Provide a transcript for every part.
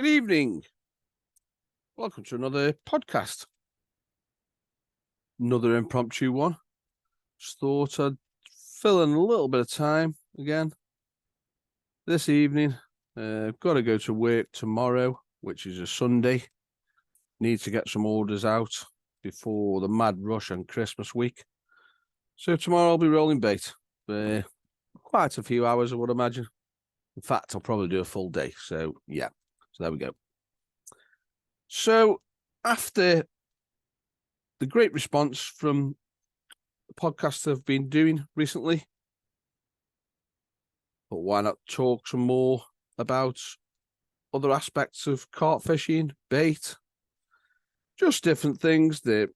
Good evening. Welcome to another podcast. Another impromptu one. Just thought I'd fill in a little bit of time again this evening. I've got to go to work tomorrow, which is a Sunday. Need to get some orders out before the mad rush on Christmas week. So tomorrow I'll be rolling bait for quite a few hours, I would imagine. In fact, I'll probably do a full day. So, yeah. So there we go. So after the great response from the podcasts I've been doing recently, but why not talk some more about other aspects of carp fishing, bait, just different things, the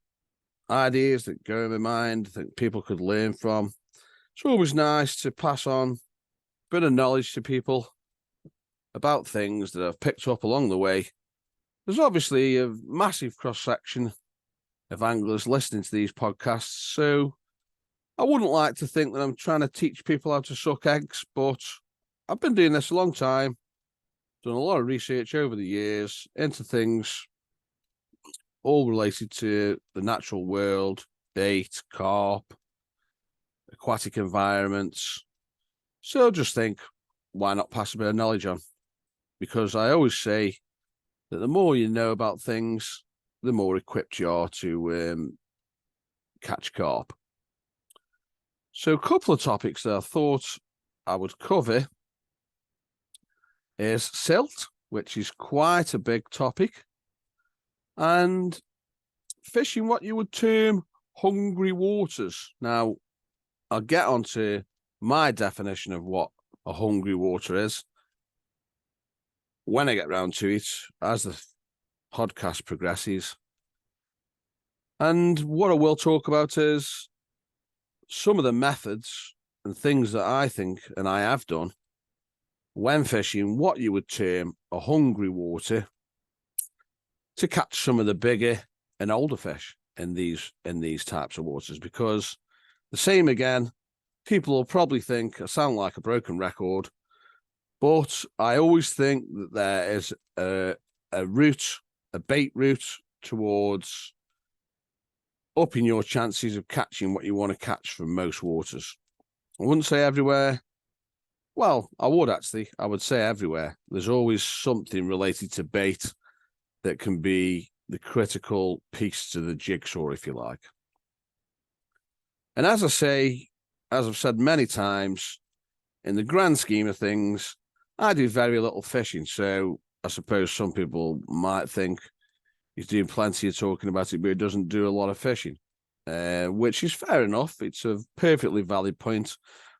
ideas that go in my mind that people could learn from. It's always nice to pass on a bit of knowledge to people about things that I've picked up along the way. There's obviously a massive cross-section of anglers listening to these podcasts, so I wouldn't like to think that I'm trying to teach people how to suck eggs, but I've been doing this a long time, done a lot of research over the years into things all related to the natural world, bait, carp, aquatic environments. So just think, why not pass a bit of knowledge on? Because I always say that the more you know about things, the more equipped you are to catch carp. So a couple of topics that I thought I would cover is silt, which is quite a big topic, and fishing what you would term hungry waters. Now, I'll get onto my definition of what a hungry water is when I get round to it as the podcast progresses. And what I will talk about is some of the methods and things that I think, and I have done, when fishing what you would term a hungry water to catch some of the bigger and older fish in these types of waters. Because the same again, people will probably think I sound like a broken record, but I always think that there is a bait route towards upping your chances of catching what you want to catch from most waters. I wouldn't say everywhere. Well, I would actually. I would say everywhere. There's always something related to bait that can be the critical piece to the jigsaw, if you like. And as I say, as I've said many times, in the grand scheme of things, I do very little fishing. So I suppose some people might think he's doing plenty of talking about it, but he doesn't do a lot of fishing, which is fair enough. It's a perfectly valid point.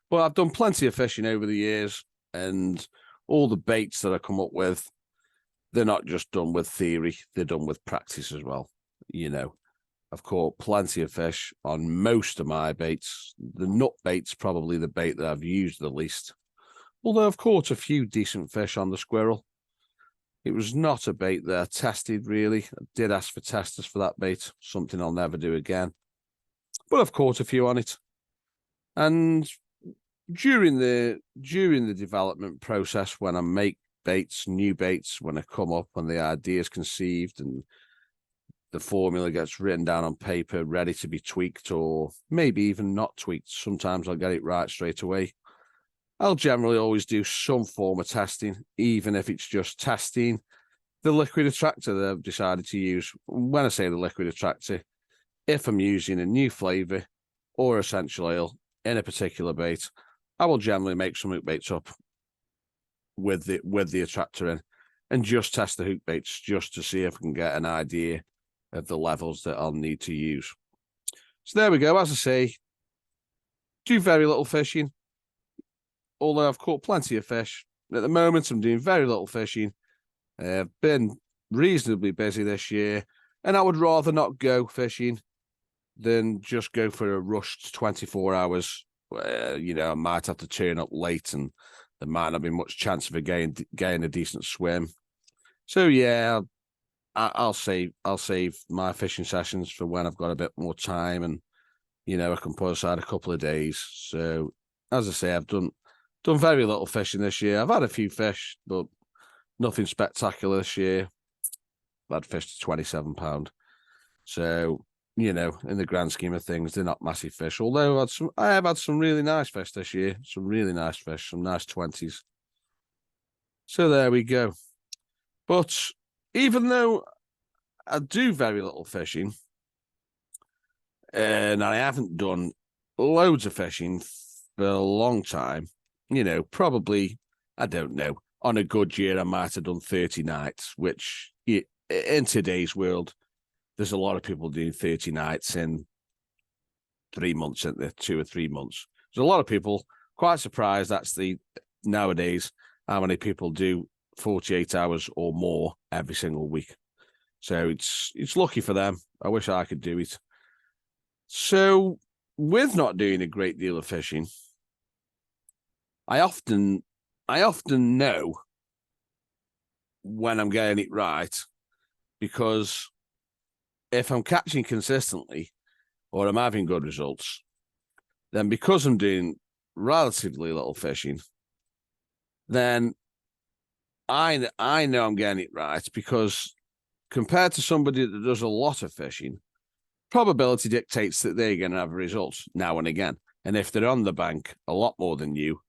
But I've done plenty of fishing over the years, and all the baits that I come up with, they're not just done with theory, they're done with practice as well. You know, I've caught plenty of fish on most of my baits. The nut bait's probably the bait that I've used the least. Although I've caught a few decent fish on the squirrel. It was not a bait that I tested, really. I did ask for testers for that bait, something I'll never do again. But I've caught a few on it. And during the development process, when I make baits, new baits, when I come up, when the idea is conceived and the formula gets written down on paper, ready to be tweaked or maybe even not tweaked, sometimes I'll get it right straight away. I'll generally always do some form of testing, even if it's just testing the liquid attractor that I've decided to use. When I say the liquid attractor, if I'm using a new flavor or essential oil in a particular bait, I will generally make some hook baits up with the attractor in and just test the hook baits just to see if I can get an idea of the levels that I'll need to use. So there we go. As I say, do very little fishing, although I've caught plenty of fish. At the moment, I'm doing very little fishing. I've been reasonably busy this year, and I would rather not go fishing than just go for a rushed 24 hours. I might have to turn up late and there might not be much chance of getting a decent swim. So yeah, I'll save my fishing sessions for when I've got a bit more time, and I can put aside a couple of days. So as I say, I've done very little fishing this year. I've had a few fish, but Nothing spectacular this year. I'd fished £27. So, you know, in the grand scheme of things, they're not massive fish. Although I have had some really nice fish this year. Some really nice fish, some nice 20s. So there we go. But even though I do very little fishing, and I haven't done loads of fishing for a long time, you know, probably, I don't know, on a good year, I might have done 30 nights, which in today's world, there's a lot of people doing 30 nights in 3 months, in the 2 or 3 months. There's a lot of people quite surprised nowadays how many people do 48 hours or more every single week. So it's lucky for them. I wish I could do it. So with not doing a great deal of fishing, I often know when I'm getting it right, because if I'm catching consistently or I'm having good results, then because I'm doing relatively little fishing, then I know I'm getting it right, because compared to somebody that does a lot of fishing, probability dictates that they're going to have results now and again. And if they're on the bank a lot more than you,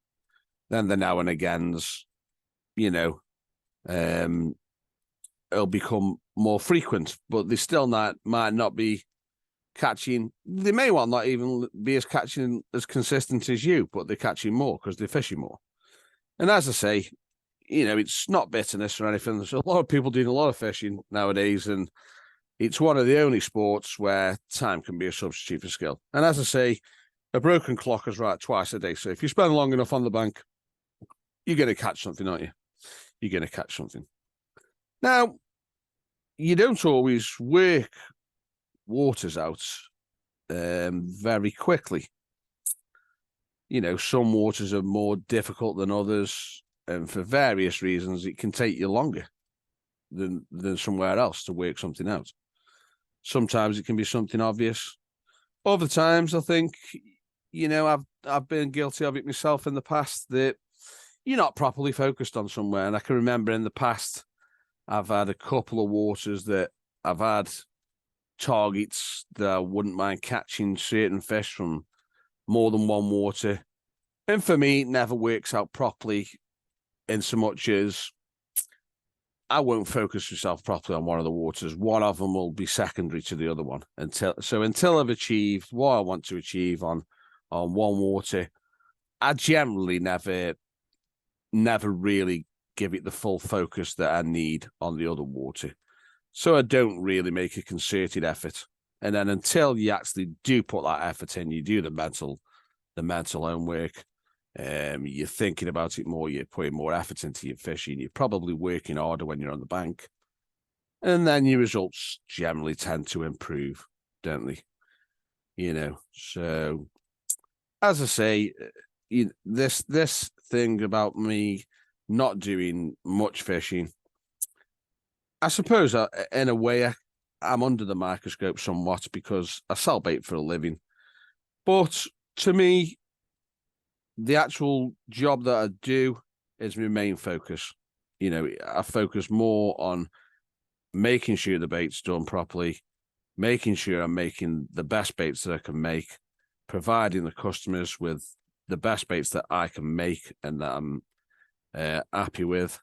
then the now and agains, you know, it'll become more frequent, but they still might not be catching. They may well not even be catching as consistent as you, but they're catching more because they're fishing more. And as I say, you know, it's not bitterness or anything. There's a lot of people doing a lot of fishing nowadays, and it's one of the only sports where time can be a substitute for skill. And as I say, a broken clock is right twice a day. So if you spend long enough on the bank, you're going to catch something, aren't you? You're going to catch something. Now, you don't always work waters out very quickly. You know, some waters are more difficult than others, and for various reasons, it can take you longer than somewhere else to work something out. Sometimes it can be something obvious. Other times, I think, you know, I've been guilty of it myself in the past, that you're not properly focused on somewhere. And I can remember in the past, I've had a couple of waters that I've had targets that I wouldn't mind catching certain fish from more than one water. And for me, it never works out properly, in so much as I won't focus myself properly on one of the waters. One of them will be secondary to the other one until I've achieved what I want to achieve on one water. I generally never really give it the full focus that I need on the other water. So I don't really make a concerted effort. And then until you actually do put that effort in, you do the mental homework, you're thinking about it more, you're putting more effort into your fishing, you're probably working harder when you're on the bank. And then your results generally tend to improve, don't they? You know, so as I say, this thing about me not doing much fishing, I suppose in a way I'm under the microscope somewhat, because I sell bait for a living. But to me, the actual job that I do is my main focus. You know, I focus more on making sure the bait's done properly, making sure I'm making the best baits that I can make, providing the customers with the best baits that I can make and that I'm happy with.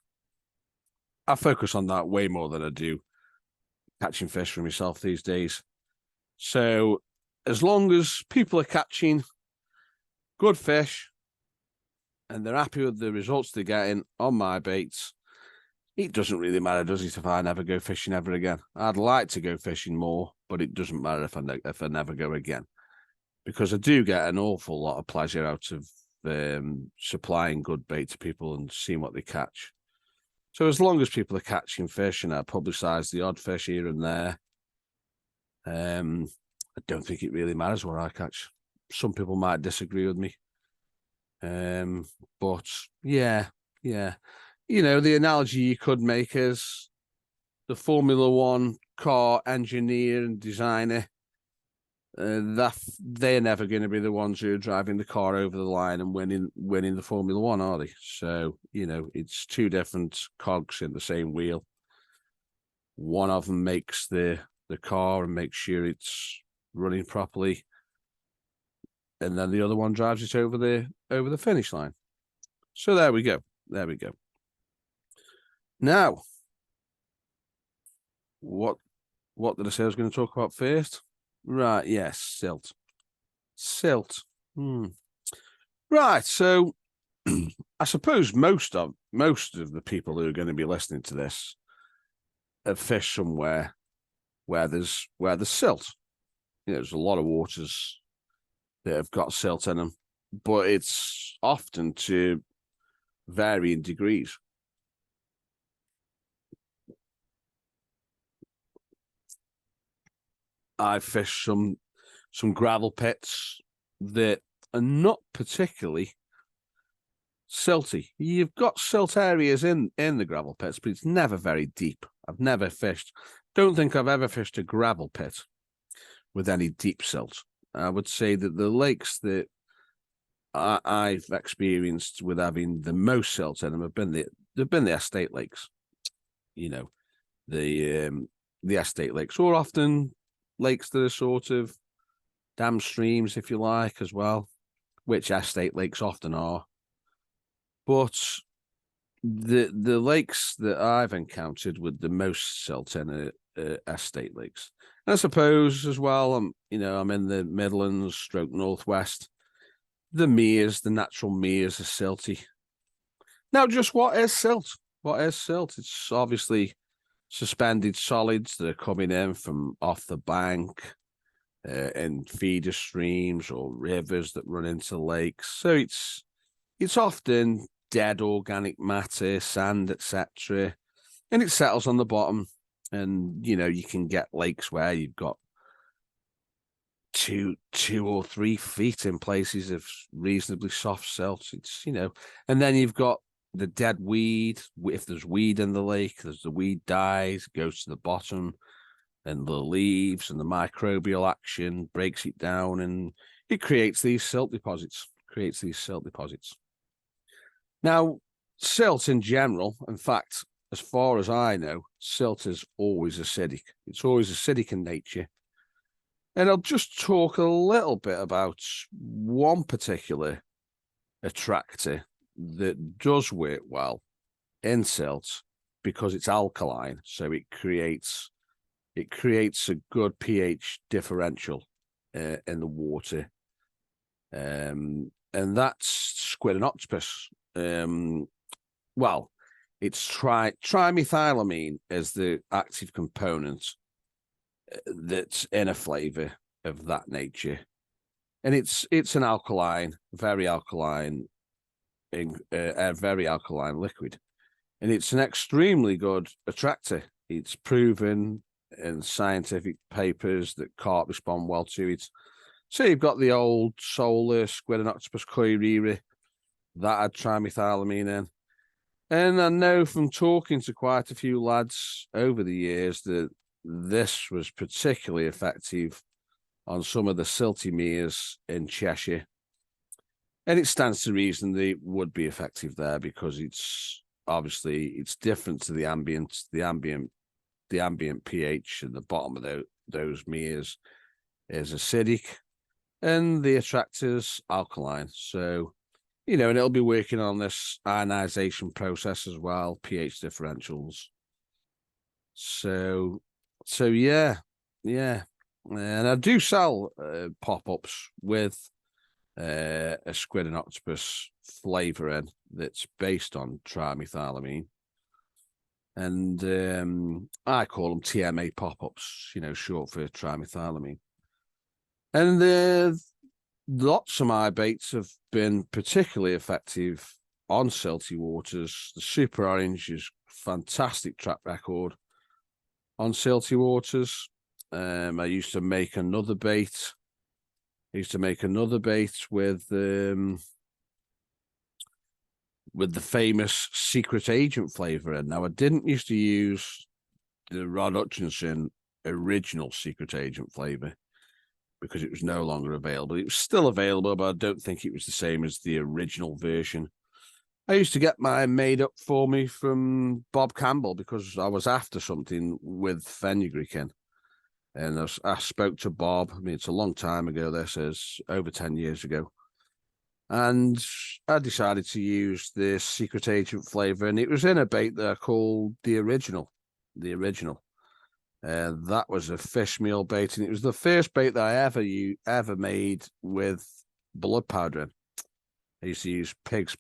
I focus on that way more than I do catching fish for myself these days. So as long as people are catching good fish and they're happy with the results they're getting on my baits, it doesn't really matter, does it, if I never go fishing ever again? I'd like to go fishing more, but it doesn't matter if I never go again, because I do get an awful lot of pleasure out of supplying good bait to people and seeing what they catch. So as long as people are catching fish and I publicise the odd fish here and there, I don't think it really matters what I catch. Some people might disagree with me. But yeah. You know, the analogy you could make is the Formula One car engineer and designer that they're never going to be the ones who are driving the car over the line and winning the Formula One, are they? So, you know, it's two different cogs in the same wheel. One of them makes the car and makes sure it's running properly, and then the other one drives it over the finish line. So there we go. There we go. Now, what did I say I was going to talk about first? Right, yes, silt. Silt. Right, so I suppose most of the people who are going to be listening to this have fished somewhere where there's silt. You know, there's a lot of waters that have got silt in them, but it's often to varying degrees. I've fished some gravel pits that are not particularly silty. You've got silt areas in the gravel pits, but it's never very deep. I've never fished. Don't think I've ever fished a gravel pit with any deep silt. I would say that the lakes that I've experienced with having the most silt in them have been the estate lakes. You know, the estate lakes, or often lakes that are sort of dam streams, if you like, as well, which estate lakes often are. But the lakes that I've encountered with the most silt in estate lakes. And I suppose as well, I'm in the Midlands, stroke Northwest. The meres, the natural meres, are silty. Now, just what is silt? What is silt? It's obviously suspended solids that are coming in from off the bank in feeder streams or rivers that run into lakes. So it's often dead organic matter, sand, etc., and it settles on the bottom. And you can get lakes where you've got 2 or 3 feet in places of reasonably soft silt. It's and then you've got the dead weed. If there's weed in the lake, the weed dies, goes to the bottom, and the leaves and the microbial action breaks it down, and it creates these silt deposits. Now, silt in general, in fact, as far as I know, silt is always acidic. It's always acidic in nature. And I'll just talk a little bit about one particular attractor that does work well in silt because it's alkaline. So it creates a good pH differential in the water. And that's squid and octopus. Well, it's trimethylamine as the active component that's in a flavor of that nature, and it's an alkaline, very alkaline, a very alkaline liquid, and it's an extremely good attractor. It's proven in scientific papers that carp respond well to it. So you've got the old solar squid and octopus coirere that had trimethylamine in. And I know from talking to quite a few lads over the years that this was particularly effective on some of the silty meres in Cheshire. And it stands to reason that it would be effective there because it's different to the ambient pH at the bottom of those meres is acidic, and the attractor's alkaline. So, and it'll be working on this ionization process as well, pH differentials. So yeah. And I do sell pop-ups with a squid and octopus flavoring that's based on trimethylamine. And I call them TMA pop-ups, short for trimethylamine. And lots of my baits have been particularly effective on silty waters. The Super Orange is fantastic track record on silty waters. I used to make another bait. With the famous Secret Agent flavor. And now I didn't used to use the Rod Hutchinson original Secret Agent flavor, because it was no longer available. It was still available, but I don't think it was the same as the original version. I used to get mine made up for me from Bob Campbell because I was after something with fenugreek in. And I spoke to Bob. I mean, it's a long time ago. This is over 10 years ago. And I decided to use this secret agent flavor, and it was in a bait that I called the original. The original. That was a fish meal bait, and it was the first bait that I ever made with blood powder in. I used to use pig's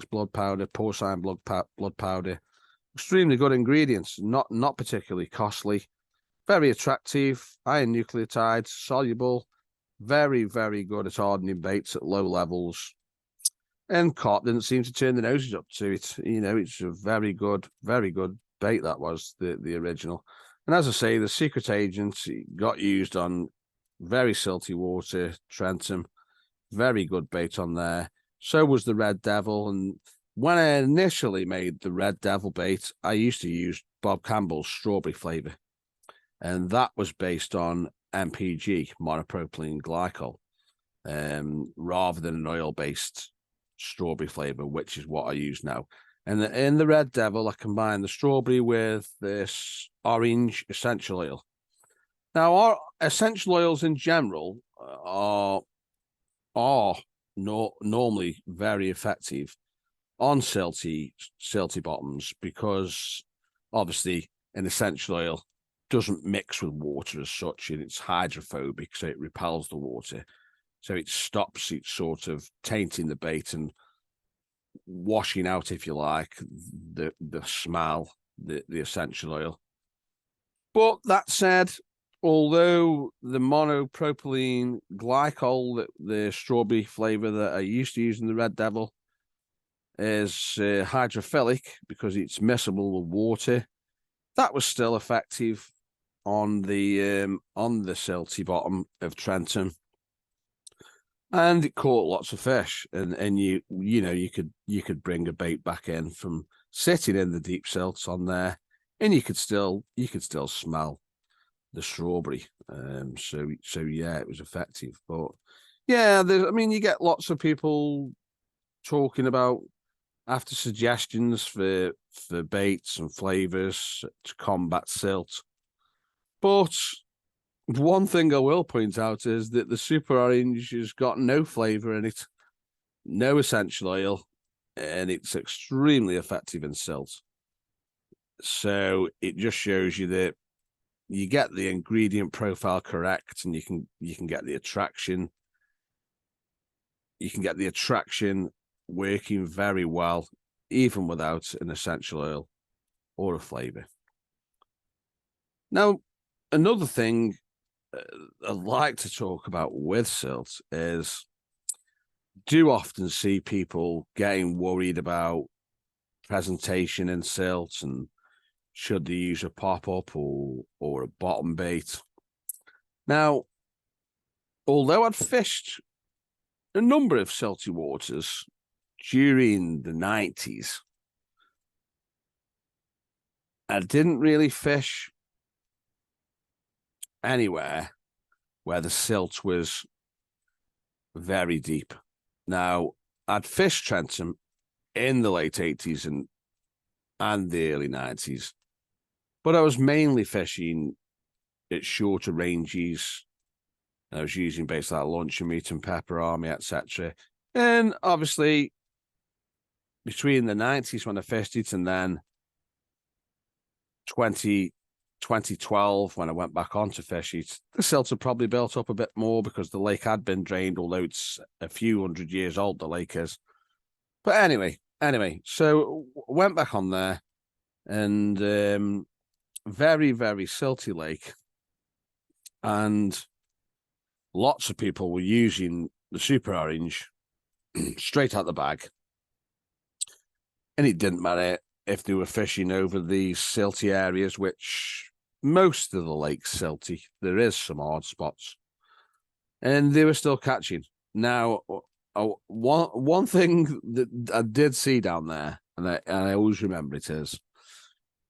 blood powder, porcine blood powder. Extremely good ingredients, not particularly costly, very attractive, high in nucleotides, soluble, very, very good at hardening baits at low levels. And carp didn't seem to turn the noses up to it. You know, it's a very good bait. That was the original. And as I say, the secret agent got used on very silty water, Trentham. Very good bait on there. So was the Red Devil. And when I initially made the Red Devil bait, I used to use Bob Campbell's strawberry flavor. And that was based on MPG, monopropylene glycol, rather than an oil-based strawberry flavor, which is what I use now. And in the Red Devil, I combine the strawberry with this orange essential oil. Now, our essential oils in general are normally very effective on silty bottoms because obviously an essential oil doesn't mix with water as such, and it's hydrophobic, so it repels the water. So it stops it sort of tainting the bait and washing out, if you like, the smell, the essential oil. But that said, although the monopropylene glycol, the strawberry flavor that I used to use in the Red Devil, is hydrophilic because it's miscible with water, that was still effective on the silty bottom of Trentham, and it caught lots of fish. And you know you could bring a bait back in from sitting in the deep silts on there, and you could still smell the strawberry. So yeah, it was effective. But yeah, I mean, you get lots of people talking about after suggestions for baits and flavors to combat silt. But one thing I will point out is that the Super Orange has got no flavor in it, no essential oil, and it's extremely effective in silt. So it just shows you that you get the ingredient profile correct, and you can get the attraction. You can get the attraction working very well, even without an essential oil or a flavor. Now, another thing I like to talk about with silt is do often see people getting worried about presentation in silt and should they use a pop-up or a bottom bait. Now, although I'd fished a number of silty waters during the 90s, I didn't really fish anywhere where the silt was very deep. Now, I'd fished Trentham in the late 80s and the early 90s, but I was mainly fishing at shorter ranges. I was using baits like Lunch and Meat and Pepper Army, etc. And obviously, between the 90s when I fished it and then 2012 when I went back on to fish it, the silt had probably built up a bit more because the lake had been drained, although it's a few hundred years old, the lake is. But anyway, so went back on there, and very, very silty lake, and lots of people were using the Super Orange straight out the bag. And it didn't matter if they were fishing over these silty areas, which most of the lake's silty. There is some odd spots. And they were still catching. Now, one thing that I did see down there, and I always remember it, is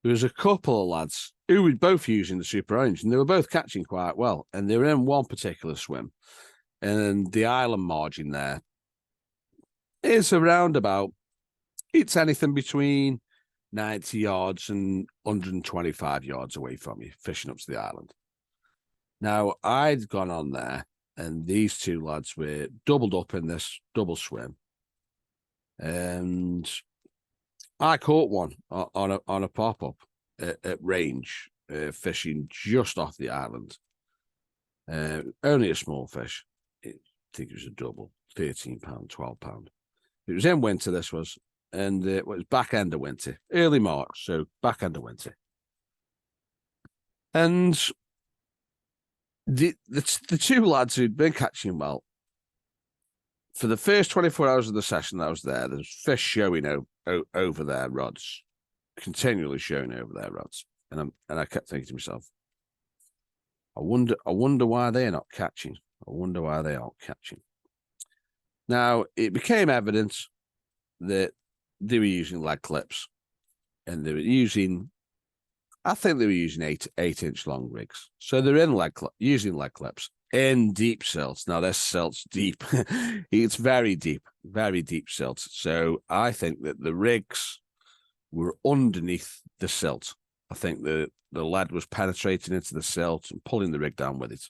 there was a couple of lads who were both using the Super Orange, and they were both catching quite well. And they were in one particular swim, and the island margin there is around about, it's anything between 90 yards and 125 yards away from you, fishing up to the island. Now, I'd gone on there, and these two lads were doubled up in this double swim. And I caught one on a pop-up at range, fishing just off the island. Only a small fish. I think it was a double, £13, £12. It was in winter, this was, and it was back end of winter, early March, so back end of winter. And the two lads who'd been catching well, for the first 24 hours of the session that I was there, there's fish showing over their rods, continually showing over their rods. And I kept thinking to myself, I wonder why they're not catching. I wonder why they aren't catching. Now, it became evident that they were using lead clips, and they were using, I think they were using 8-inch long rigs. So they're in using lead clips in deep silts. Now, this silt's deep. It's very deep silt. So I think that the rigs were underneath the silt. I think the lead was penetrating into the silt and pulling the rig down with it.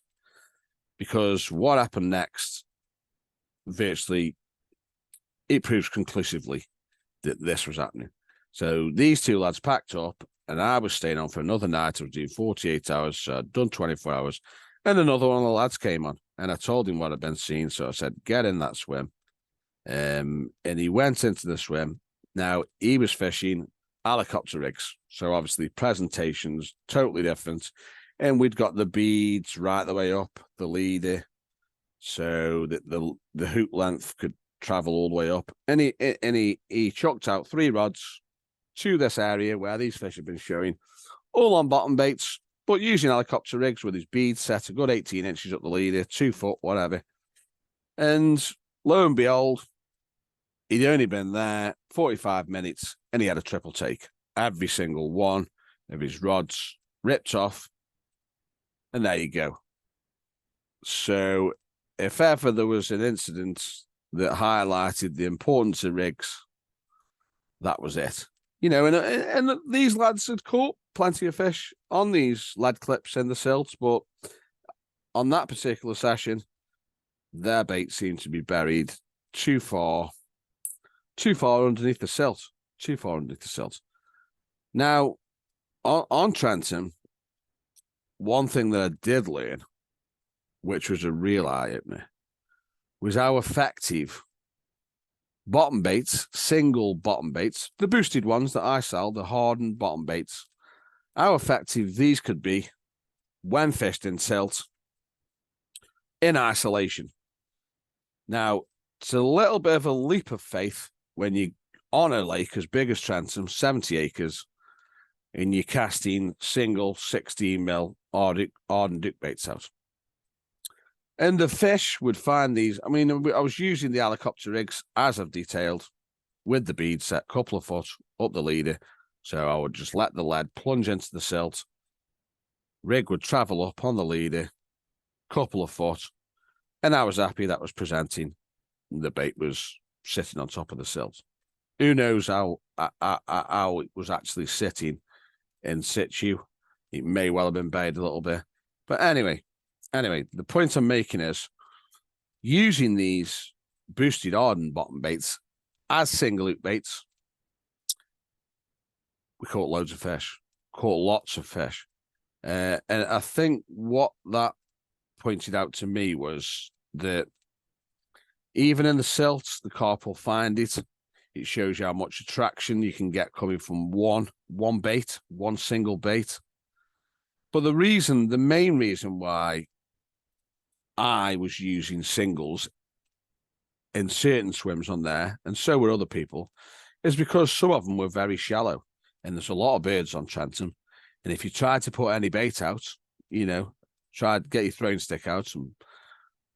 Because what happened next, virtually, it proves conclusively that this was happening. So these two lads packed up, and I was staying on for another night. I was doing 48 hours, so I'd done 24 hours. And another one of the lads came on, and I told him what I'd been seeing. So I said, get in that swim. And he went into the swim. Now, he was fishing helicopter rigs. So obviously presentations, totally different. And we'd got the beads right the way up the leader, so that the hook length could travel all the way up. And he chucked out 3 rods to this area where these fish have been showing, all on bottom baits, but using helicopter rigs with his beads set a good 18 inches up the leader, 2 foot, whatever. And lo and behold, he'd only been there 45 minutes, and he had a triple take. Every single one of his rods ripped off, and there you go. So if ever there was an incident that highlighted the importance of rigs, that was it. You know, and these lads had caught plenty of fish on these lead clips in the silt, but on that particular session, their bait seemed to be buried too far underneath the silt. Too far underneath the silt. Now, on Trenton, one thing that I did learn, which was a real eye-opener, was how effective bottom baits, single bottom baits, the boosted ones that I sell, the hardened bottom baits, how effective these could be when fished in silt in isolation. Now, it's a little bit of a leap of faith when you're on a lake as big as Trenton, 70 acres, and you're casting single 16mm hardened duck baits out. And the fish would find these. I mean, I was using the helicopter rigs, as I've detailed, with the bead set, couple of foot up the leader. So I would just let the lead plunge into the silt. Rig would travel up on the leader, couple of foot, and I was happy that was presenting. The bait was sitting on top of the silt. Who knows how it was actually sitting in situ? It may well have been buried a little bit. But anyway, the point I'm making is using these boosted hardened bottom baits as single hook baits, we caught loads of fish, caught lots of fish. And I think what that pointed out to me was that even in the silt, the carp will find it. It shows you how much attraction you can get coming from one bait, one single bait. But the main reason why I was using singles in certain swims on there, and so were other people, is because some of them were very shallow, and there's a lot of birds on Trenton. And if you try to put any bait out, you know, try to get your throwing stick out and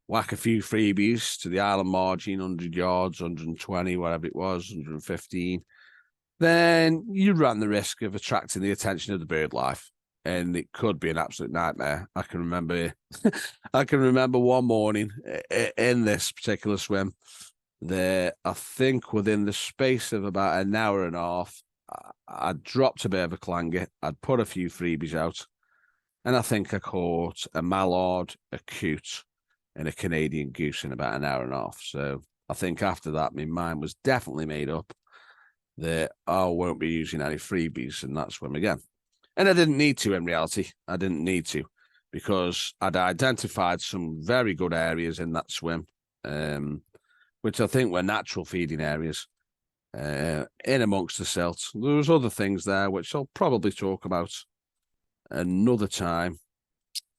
whack a few freebies to the island margin, 100 yards, 120, whatever it was, 115. then you ran the risk of attracting the attention of the bird life, and it could be an absolute nightmare. I can remember, I can remember one morning in this particular swim that I think within the space of about an hour and a half, I dropped a bit of a clanger. I'd put a few freebies out, and I think I caught a mallard, a coot, and a Canadian goose in about an hour and a half. So I think after that, my mind was definitely made up that I won't be using any freebies in that swim again. And I didn't need to in reality. I didn't need to because I'd identified some very good areas in that swim, which I think were natural feeding areas in amongst the silt. There was other things there which I'll probably talk about another time.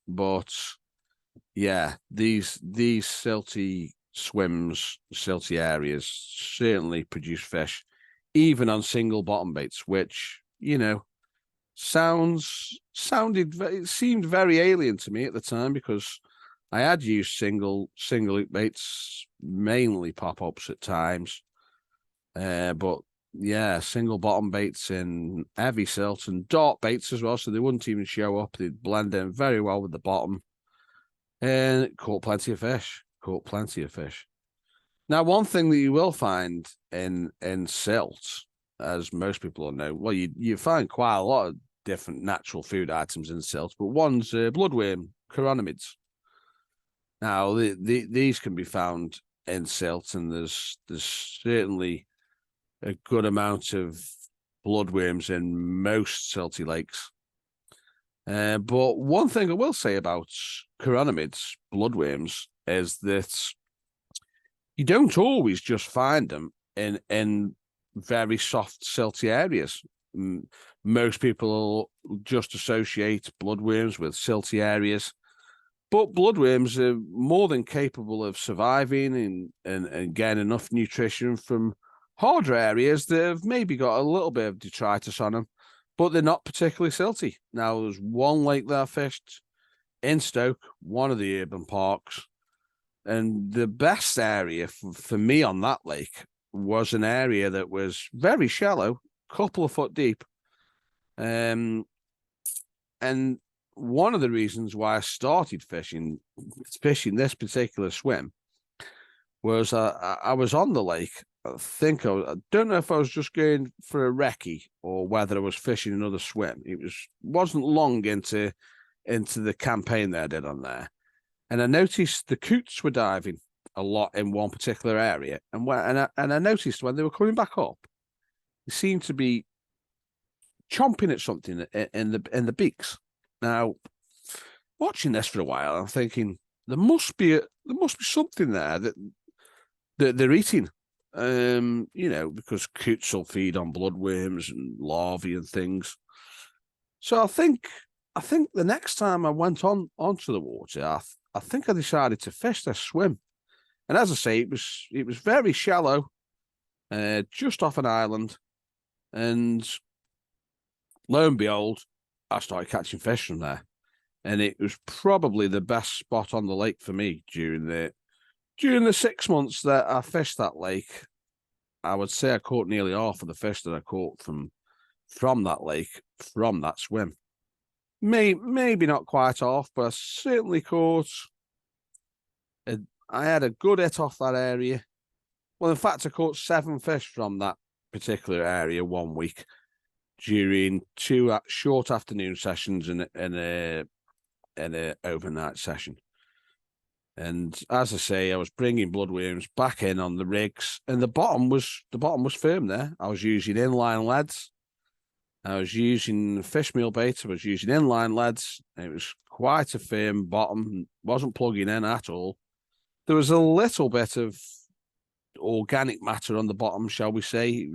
But yeah, these silty swims, silty areas certainly produce fish, even on single bottom baits, which, you know, it seemed very alien to me at the time because I had used single hook baits, mainly pop-ups at times. But yeah, single bottom baits in heavy silt and dart baits as well, so they wouldn't even show up. They'd blend in very well with the bottom. And caught plenty of fish. Caught plenty of fish. Now, one thing that you will find in silt, as most people will know, well, you find quite a lot of different natural food items in silt, but one's bloodworm, chironomids. Now, these can be found in silt, and there's certainly a good amount of bloodworms in most silty lakes. But one thing I will say about chironomids, bloodworms, is that you don't always just find them in very soft, silty areas. Most people just associate bloodworms with silty areas, but bloodworms are more than capable of surviving and getting enough nutrition from harder areas that have maybe got a little bit of detritus on them, but they're not particularly silty. Now, there's one lake that I fished in Stoke, one of the urban parks, and the best area for me on that lake was an area that was very shallow, couple of foot deep. And one of the reasons why I started fishing this particular swim was I was on the lake. I don't know if I was just going for a recce or whether I was fishing another swim. It wasn't long into the campaign that I did on there, and I noticed the coots were diving a lot in one particular area, and I noticed when they were coming back up, they seemed to be chomping at something in the beaks. Now, watching this for a while, I'm thinking there must be something there that they're eating. You know, because coots will feed on bloodworms and larvae and things. So I think the next time I went onto the water, I think I decided to fish this swim. And as I say, it was very shallow, just off an island, and lo and behold, I started catching fish from there, and it was probably the best spot on the lake for me during the 6 months that I fished that lake. I would say I caught nearly half of the fish that I caught from that lake, from that swim. Maybe not quite half, but I certainly caught. I had a good hit off that area. Well, in fact, I caught 7 fish from that particular area one week during 2 short afternoon sessions and a overnight session. And as I say, I was bringing bloodworms back in on the rigs, and the bottom was firm there. I was using inline leads. I was using fish meal bait. I was using inline leads. It was quite a firm bottom. Wasn't plugging in at all. There was a little bit of organic matter on the bottom, shall we say?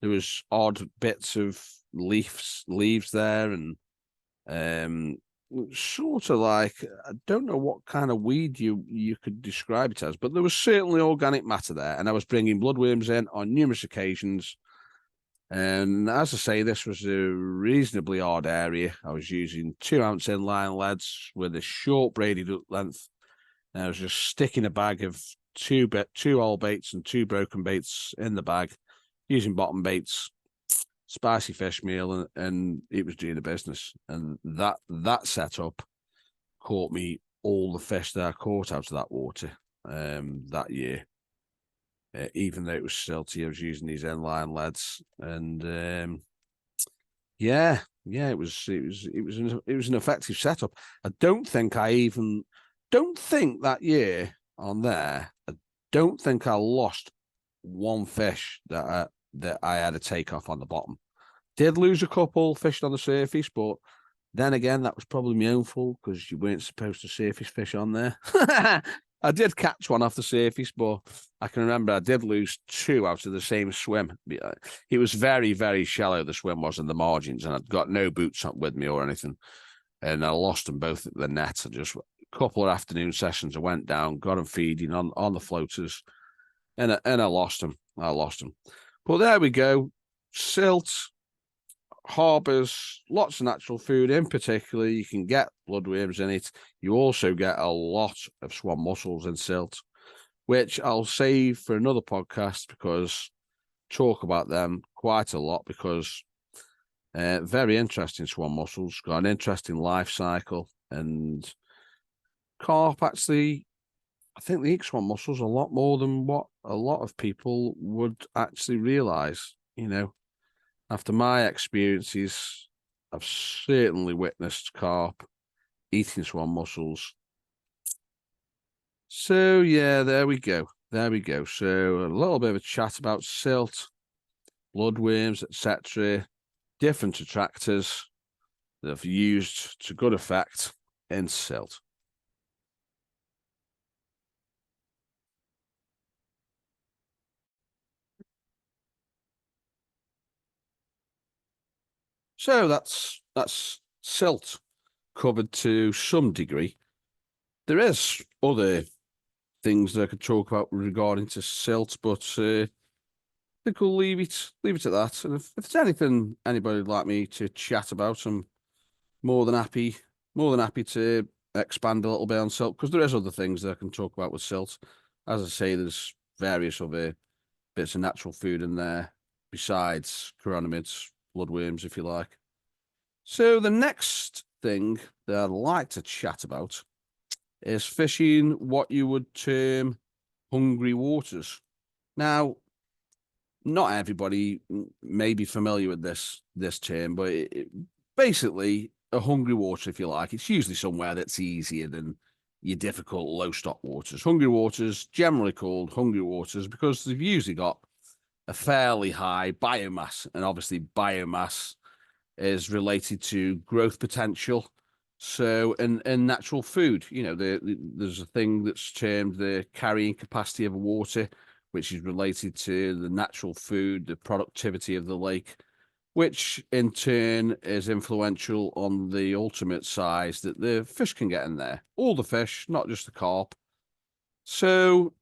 There was odd bits of leaves there, and sort of like, I don't know what kind of weed you could describe it as, but there was certainly organic matter there, and I was bringing bloodworms in on numerous occasions. And as I say, this was a reasonably hard area. I was using 2-ounce inline leads with a short braided hook length, and I was just sticking a bag of two old baits and 2 broken baits in the bag, using bottom baits, spicy fish meal, and it was doing the business. And that setup caught me all the fish that I caught out of that water that year. Even though it was silty, I was using these inline leads, and yeah, it was an effective setup. I don't think that year on there. I don't think I lost one fish that I had to take off on the bottom. Did lose a couple fished on the surface, but then again, that was probably my own fault because you weren't supposed to surface fish on there. I did catch one off the surface, but I can remember I did lose two out of the same swim. It was very, very shallow, the swim was in the margins, and I'd got no boots up with me or anything. And I lost them both at the net. I just, a couple of afternoon sessions, I went down, got them feeding on the floaters, and I lost them. But there we go. Silt, harbours, lots of natural food. In particular, you can get bloodworms in it. You also get a lot of swan mussels in silt, which I'll save for another podcast because talk about them quite a lot because very interesting swan mussels, got an interesting life cycle, and carp actually, I think they eat swan mussels a lot more than what a lot of people would actually realise, After my experiences, I've certainly witnessed carp eating swan mussels. So, yeah, there we go. So, a little bit of a chat about silt, bloodworms, etc. Different attractors that have used to good effect in silt. So that's silt covered to some degree. There is other things that I could talk about regarding to silt, but I think we'll leave it at that. And if there's anything anybody would like me to chat about, I'm more than happy to expand a little bit on silt because there is other things that I can talk about with silt. As I say, there's various other bits of natural food in there besides chironomids, bloodworms, if you like. So the next thing that I'd like to chat about is fishing what you would term hungry waters. Now, not everybody may be familiar with this term, but basically a hungry water, if you like, it's usually somewhere that's easier than your difficult low stock waters. Hungry waters, generally called hungry waters, because they've usually got a fairly high biomass, and obviously biomass is related to growth potential. So, in natural food, there's a thing that's termed the carrying capacity of a water, which is related to the natural food, the productivity of the lake, which in turn is influential on the ultimate size that the fish can get in there. All the fish, not just the carp. So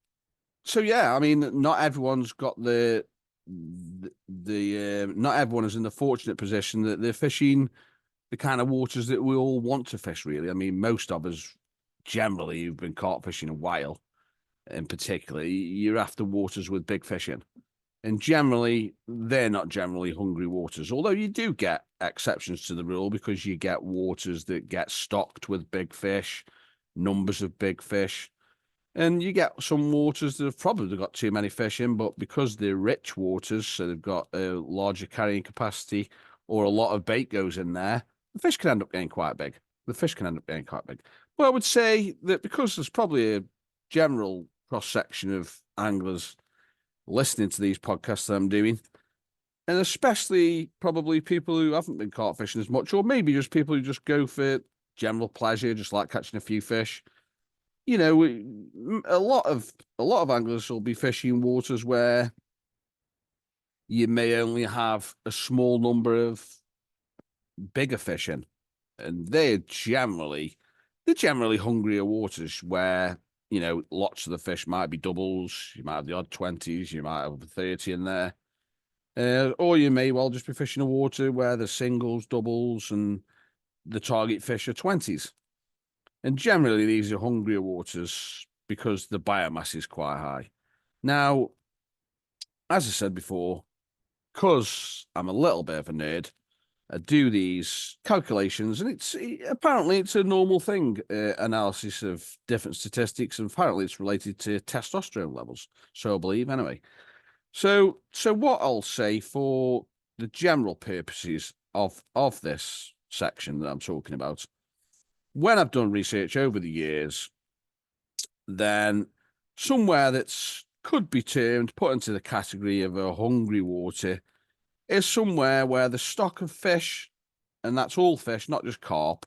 yeah, I mean, not everyone's got not everyone is in the fortunate position that they're fishing the kind of waters that we all want to fish, really. I mean, most of us generally who've been caught fishing a while, in particular, you're after waters with big fish in. And generally, they're not generally hungry waters, although you do get exceptions to the rule because you get waters that get stocked with big fish, numbers of big fish. And you get some waters that have probably got too many fish in, but because they're rich waters, so they've got a larger carrying capacity or a lot of bait goes in there, the fish can end up getting quite big. But I would say that because there's probably a general cross-section of anglers listening to these podcasts that I'm doing, and especially probably people who haven't been caught fishing as much, or maybe just people who just go for general pleasure, just like catching a few fish. A lot of anglers will be fishing waters where you may only have a small number of bigger fish in, and they're generally hungrier waters where lots of the fish might be doubles. You might have the odd 20s, you might have 30 in there, or you may well just be fishing a water where the singles, doubles, and the target fish are 20s. And generally, these are hungrier waters because the biomass is quite high. Now, as I said before, because I'm a little bit of a nerd, I do these calculations, and apparently it's a normal thing, analysis of different statistics, and apparently it's related to testosterone levels. So I believe, anyway. So what I'll say for the general purposes of this section that I'm talking about, when I've done research over the years, then somewhere that's could be put into the category of a hungry water is somewhere where the stock of fish, and that's all fish, not just carp,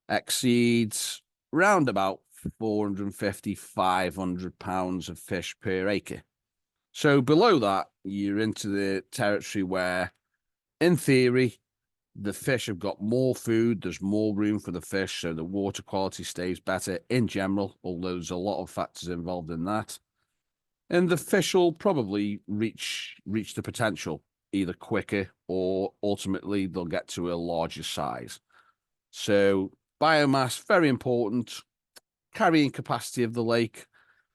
exceeds round about 450, 500 pounds of fish per acre. So below that, you're into the territory where, in theory, the fish have got more food, there's more room for the fish, so the water quality stays better in general, although there's a lot of factors involved in that. And the fish will probably reach the potential either quicker, or ultimately they'll get to a larger size. So biomass, very important. Carrying capacity of the lake,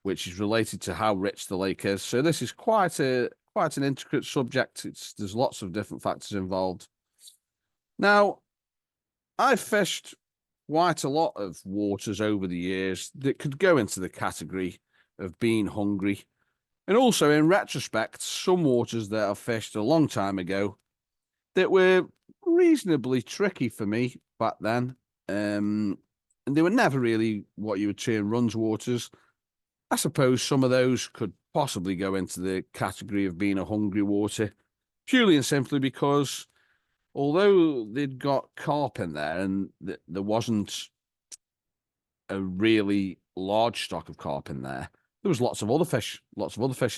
which is related to how rich the lake is. So this is quite an intricate subject. There's lots of different factors involved. Now, I've fished quite a lot of waters over the years that could go into the category of being hungry. And also, in retrospect, some waters that I fished a long time ago that were reasonably tricky for me back then. And they were never really what you would term runs waters. I suppose some of those could possibly go into the category of being a hungry water, purely and simply because although they'd got carp in there and there wasn't a really large stock of carp in there, there was lots of other fish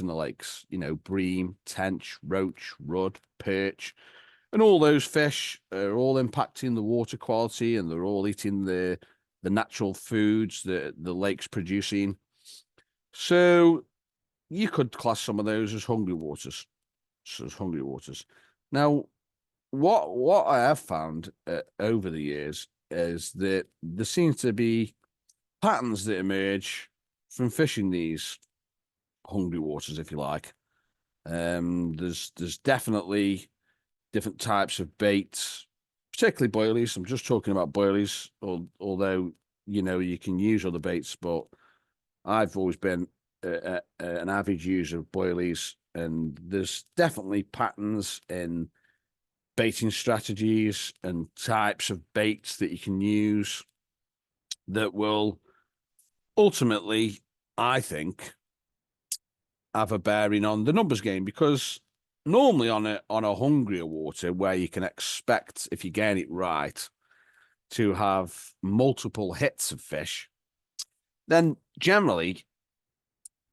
in the lakes, bream, tench, roach, rudd, perch, and all those fish are all impacting the water quality, and they're all eating the natural foods that the lake's producing. So you could class some of those as hungry waters. Now, what I have found over the years is that there seems to be patterns that emerge from fishing these hungry waters, if you like. There's definitely different types of baits, particularly boilies. I'm just talking about boilies, although you can use other baits, but I've always been an avid user of boilies, and there's definitely patterns in baiting strategies and types of baits that you can use that will ultimately, I think, have a bearing on the numbers game, because normally on a hungrier water where you can expect, if you get it right, to have multiple hits of fish, then generally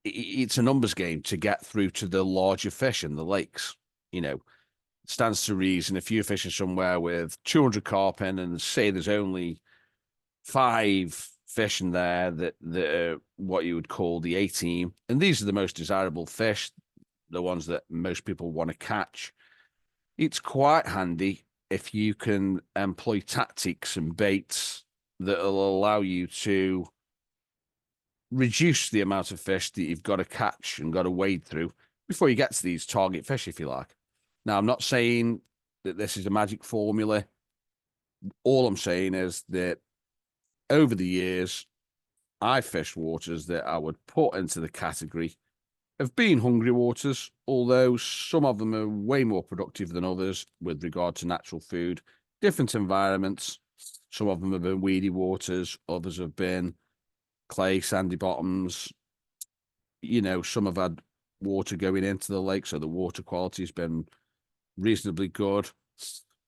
it's a numbers game to get through to the larger fish in the lakes. Stands to reason if you're fishing somewhere with 200 carp in, and say there's only 5 fish in there that are what you would call the A team, and these are the most desirable fish, the ones that most people want to catch. It's quite handy if you can employ tactics and baits that will allow you to reduce the amount of fish that you've got to catch and got to wade through before you get to these target fish, if you like. Now, I'm not saying that this is a magic formula. All I'm saying is that over the years, I fished waters that I would put into the category of being hungry waters, although some of them are way more productive than others with regard to natural food, different environments. Some of them have been weedy waters, others have been clay, sandy bottoms. Some have had water going into the lake, so the water quality has been reasonably good.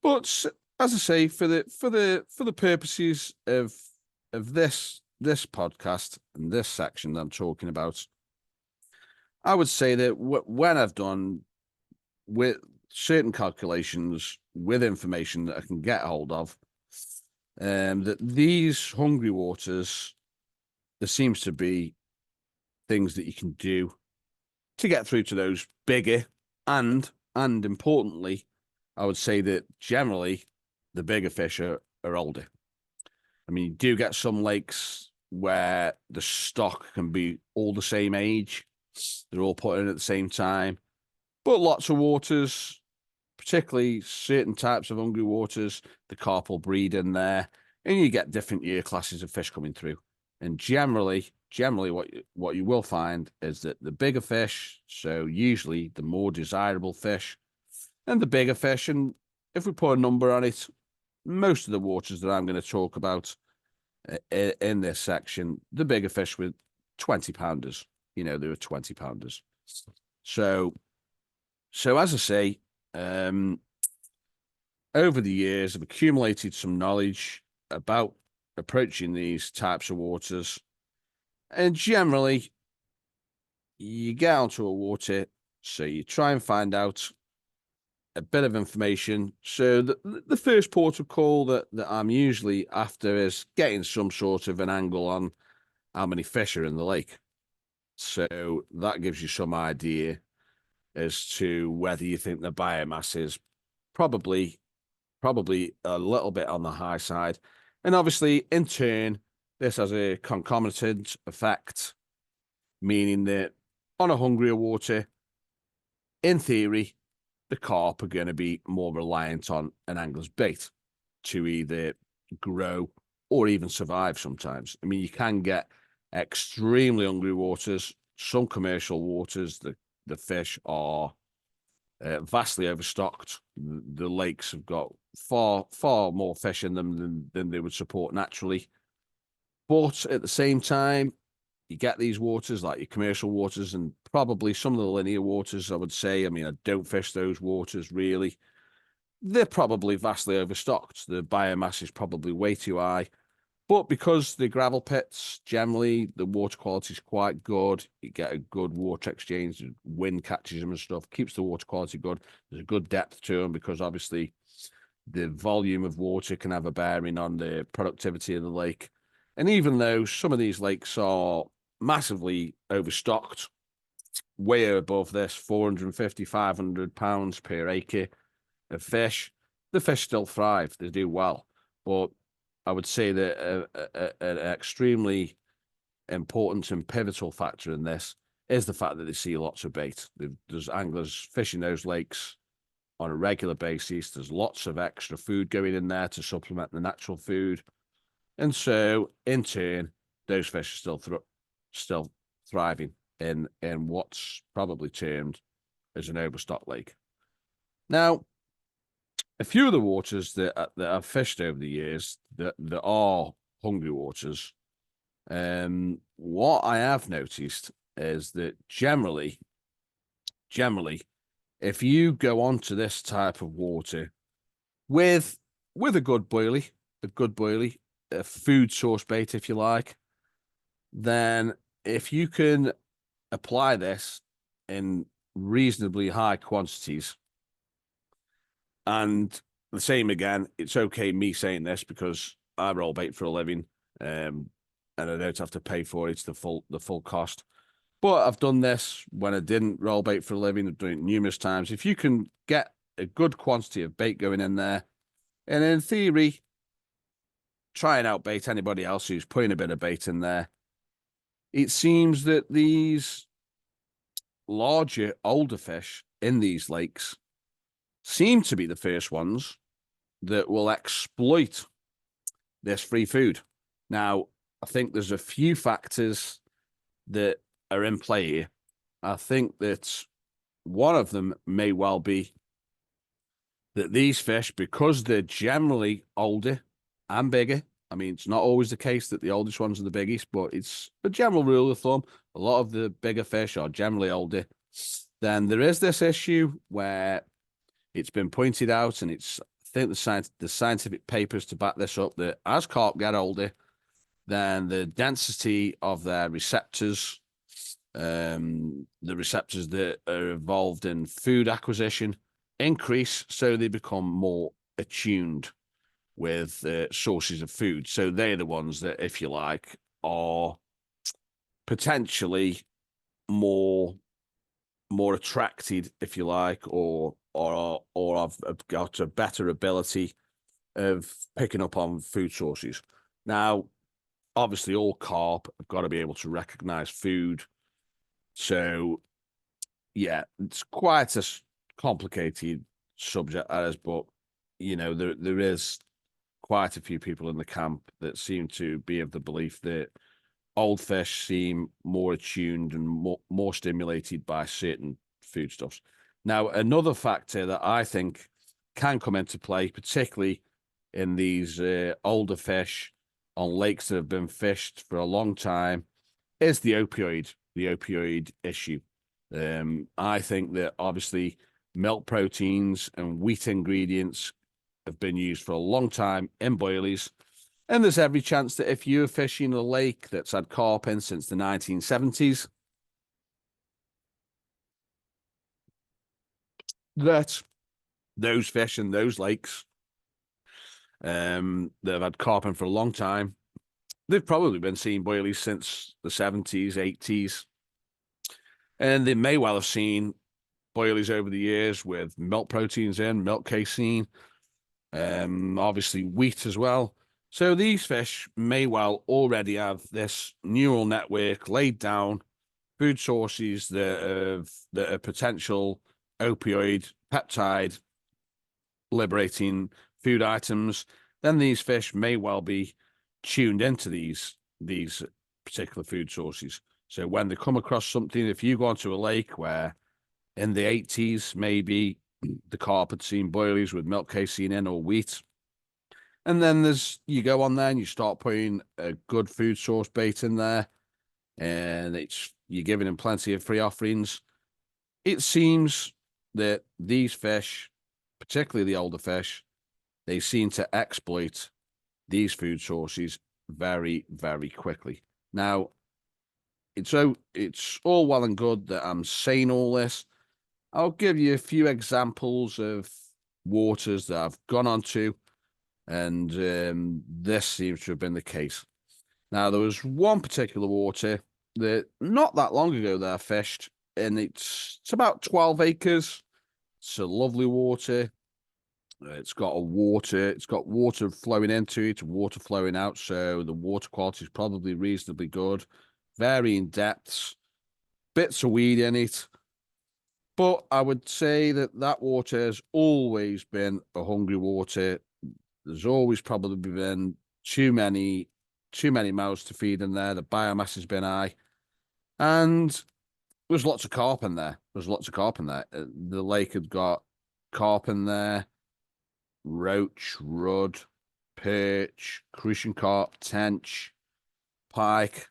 But as I say, for the purposes of this podcast and this section that I'm talking about, I would say that when I've done with certain calculations with information that I can get hold of, that these hungry waters, there seems to be things that you can do to get through to those bigger, and importantly, I would say that generally the bigger fish are older. I mean, you do get some lakes where the stock can be all the same age. They're all put in at the same time. But lots of waters, particularly certain types of hungry waters, the carp will breed in there, and you get different year classes of fish coming through. And generally, what you will find is that the bigger fish, so usually the more desirable fish, and the bigger fish, and if we put a number on it, most of the waters that I'm going to talk about in this section, the bigger fish with 20-pounders, there are 20-pounders. So as I say, over the years, I've accumulated some knowledge about approaching these types of waters. And generally, you get onto a water, so you try and find out a bit of information. So the first port of call that I'm usually after is getting some sort of an angle on how many fish are in the lake. So that gives you some idea as to whether you think the biomass is probably a little bit on the high side. And obviously, in turn, this has a concomitant effect, meaning that on a hungrier water, in theory, the carp are going to be more reliant on an angler's bait to either grow or even survive sometimes. I mean, you can get extremely hungry waters, some commercial waters, the fish are vastly overstocked. The lakes have got far more fish in them than they would support naturally. But at the same time, you get these waters like your commercial waters and probably some of the linear waters, I would say. I mean, I don't fish those waters really. They're probably vastly overstocked. The biomass is probably way too high. But because the gravel pits, generally, the water quality is quite good. You get a good water exchange, wind catches them and stuff, keeps the water quality good. There's a good depth to them because obviously the volume of water can have a bearing on the productivity of the lake. And even though some of these lakes are massively overstocked, way above this 450, 500 pounds per acre of fish, the fish still thrive. They do well. But I would say that an extremely important and pivotal factor in this is the fact that they see lots of bait. There's anglers fishing those lakes on a regular basis. There's lots of extra food going in there to supplement the natural food. And so, in turn, those fish are still thriving in what's probably termed as an overstocked lake. Now, a few of the waters that I've fished over the years that are hungry waters, what I have noticed is that generally, if you go onto this type of water with a good boilie, a food source bait, if you like, then if you can apply this in reasonably high quantities, and the same again, it's okay me saying this because I roll bait for a living, and I don't have to pay for it. It's the full cost. But I've done this when I didn't roll bait for a living. I've done it numerous times. If you can get a good quantity of bait going in there, and in theory, try and outbait anybody else who's putting a bit of bait in there, it seems that these larger, older fish in these lakes seem to be the first ones that will exploit this free food. Now, I think there's a few factors that are in play here. I think that one of them may well be that these fish, because they're generally older and bigger, I mean, it's not always the case that the oldest ones are the biggest, but it's a general rule of thumb. A lot of the bigger fish are generally older. Then there is this issue where it's been pointed out, and I think the scientific papers to back this up, that as carp get older, then the density of their receptors, the receptors that are involved in food acquisition, increase, so they become more attuned with sources of food. So they're the ones that, if you like, are potentially more attracted, if you like, or have got a better ability of picking up on food sources. Now, obviously, all carp have got to be able to recognize food. So, yeah, it's quite a complicated subject that is, but you know, there is quite a few people in the camp that seem to be of the belief that old fish seem more attuned and more stimulated by certain foodstuffs. Now, another factor that I think can come into play, particularly in these older fish on lakes that have been fished for a long time, is the opioid issue. I think that obviously milk proteins and wheat ingredients have been used for a long time in boilies. And there's every chance that if you're fishing a lake that's had carp in since the 1970s, that those fish in those lakes that have had carp in for a long time, they've probably been seeing boilies since the 70s, 80s. And they may well have seen boilies over the years with milk proteins in, milk casein, obviously wheat as well. So these fish may well already have this neural network laid down, food sources that are potential opioid peptide liberating food items. Then these fish may well be tuned into these particular food sources. So when they come across something, if you go onto a lake where in the 80s maybe the carp had seen boilies with milk casein in or wheat, and then you go on there and you start putting a good food source bait in there, and you're giving them plenty of free offerings. It seems that these fish, particularly the older fish, they seem to exploit these food sources very, very quickly. Now, it's all well and good that I'm saying all this. I'll give you a few examples of waters that I've gone onto, and this seems to have been the case. Now, there was one particular water that not that long ago that I fished, and it's about 12 acres. It's a lovely water. It's got water flowing into it, water flowing out, so the water quality is probably reasonably good. Varying depths, bits of weed in it. But I would say that water has always been a hungry water. There's always probably been too many mouths to feed in there. The biomass has been high, and there's lots of carp in there. The lake had got carp in there, roach, rudd, perch, crucian carp, tench, pike.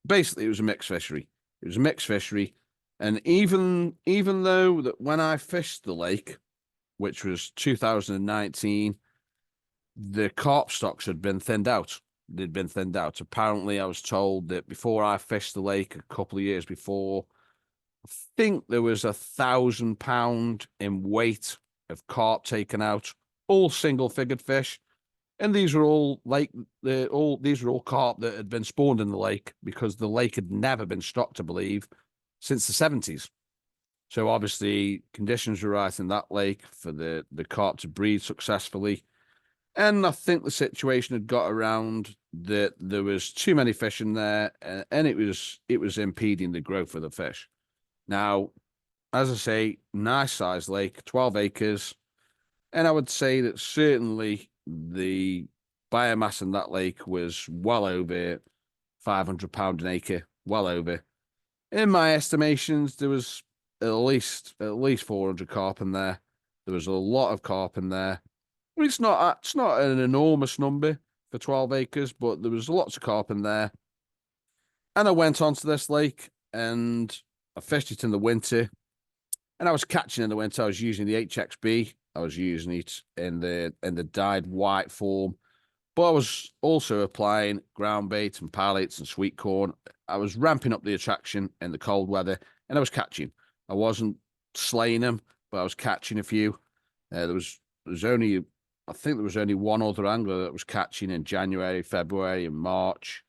Basically, it was a mixed fishery. And even though that when I fished the lake, which was 2019, the carp stocks had been thinned out. They'd been thinned out. Apparently, I was told that before I fished the lake a couple of years before, I think there was 1,000 pound in weight of carp taken out, all single-figured fish. And these were all carp that had been spawned in the lake because the lake had never been stocked, I believe, since the 70s. So obviously conditions were right in that lake for the carp to breed successfully. And I think the situation had got around that there was too many fish in there, and it was impeding the growth of the fish. Now, as I say, nice sized lake, 12 acres. And I would say that certainly the biomass in that lake was well over 500 pound an acre, well over. In my estimations, there was at least 400 carp in there. There was a lot of carp in there. I mean, it's not an enormous number for 12 acres, but there was lots of carp in there. And I went onto this lake and I fished it in the winter. And I was catching in the winter. I was using the HXB. I was using it in the dyed white form. But I was also applying ground bait and pallets and sweet corn. I was ramping up the attraction in the cold weather, and I was catching. I wasn't slaying them, but I was catching a few. There was only, I think there was only one other angler that was catching in January, February, and March.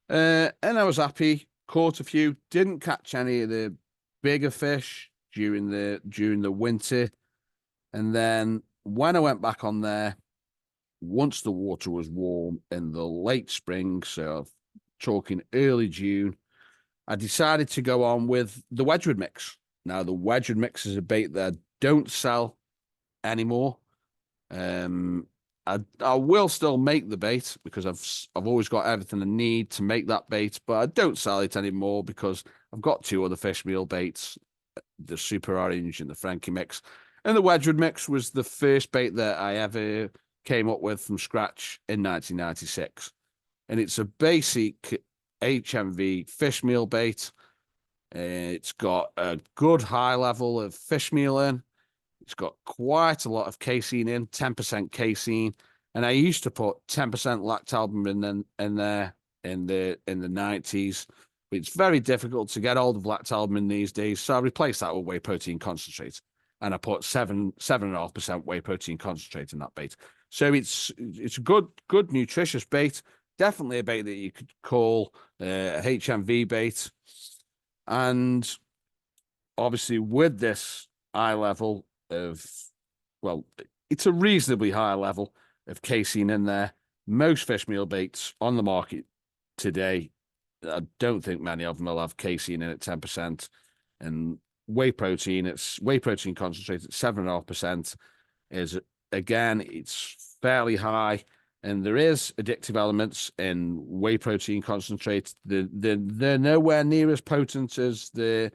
And I was happy. Caught a few. Didn't catch any of the bigger fish during the winter. And then when I went back on there, once the water was warm in the late spring, so talking early June, I decided to go on with the Wedgwood mix. Now, the Wedgwood mix is a bait that I don't sell anymore. I will still make the bait because I've always got everything I need to make that bait, but I don't sell it anymore because I've got 2 other fish meal baits, the Super Orange and the Frankie mix. And the Wedgwood mix was the first bait that I ever came up with from scratch in 1996. And it's a basic HMV fish meal bait. It's got a good high level of fish meal in. It's got quite a lot of casein in, 10% casein. And I used to put 10% lactalbumin in there in the 90s. But it's very difficult to get hold of lactalbumin these days. So I replaced that with whey protein concentrate. And I put 7.5% whey protein concentrate in that bait. So it's a good nutritious bait. Definitely a bait that you could call a HMV bait. And obviously with this high level of, well, it's a reasonably high level of casein in there. Most fish meal baits on the market today, I don't think many of them will have casein in at 10%. And whey protein, it's whey protein concentrate at 7.5% is, again, it's fairly high. And there is addictive elements in whey protein concentrate. They're nowhere near as potent as the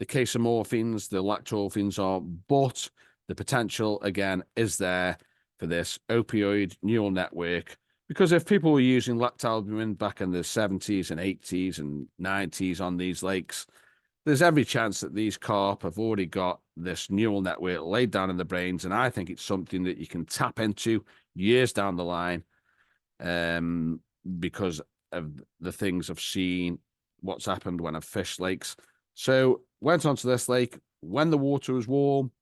casomorphins, the lactolphins are, but the potential, again, is there for this opioid neural network. Because if people were using lactalbumin back in the 70s and 80s and 90s on these lakes, there's every chance that these carp have already got this neural network laid down in the brains. And I think it's something that you can tap into years down the line, because of the things I've seen, what's happened when I've fished lakes. So went onto this lake when the water was warm,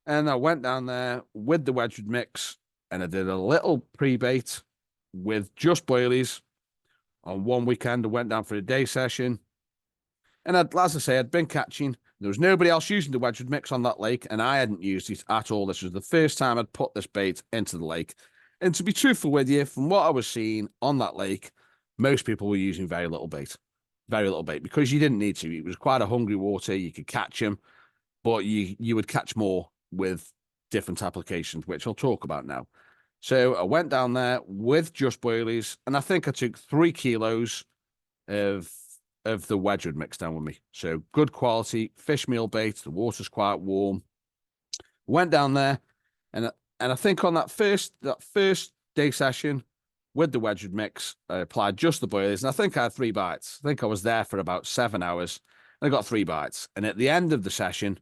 and I went down there with the Wedgwood mix, and I did a little pre-bait with just boilies on one weekend. I went down for a day session, and as I say, I'd been catching. There was nobody else using the Wedgwood mix on that lake, and I hadn't used it at all. This was the first time I'd put this bait into the lake. And to be truthful with you, from what I was seeing on that lake, most people were using very little bait, because you didn't need to. It was quite a hungry water. You could catch them, but you would catch more with different applications, which I'll talk about now. So I went down there with just boilies, and I think I took 3 kilos of the Wedgwood mix down with me. So good quality fish meal bait. The water's quite warm. Went down there, and I think on that first day session with the Wedgwood mix, I applied just the boilies, and I think I had 3 bites. I think I was there for about 7 hours, and I got 3 bites. And at the end of the session,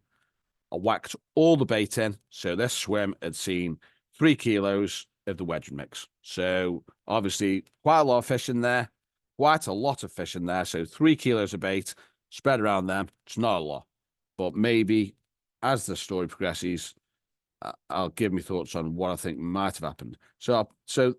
I whacked all the bait in. So this swim had seen 3 kilos of the Wedgwood mix. So obviously quite a lot of fish in there, quite a lot of fish in there. So 3 kilos of bait spread around them. It's not a lot, but maybe as the story progresses, I'll give me thoughts on what I think might have happened. So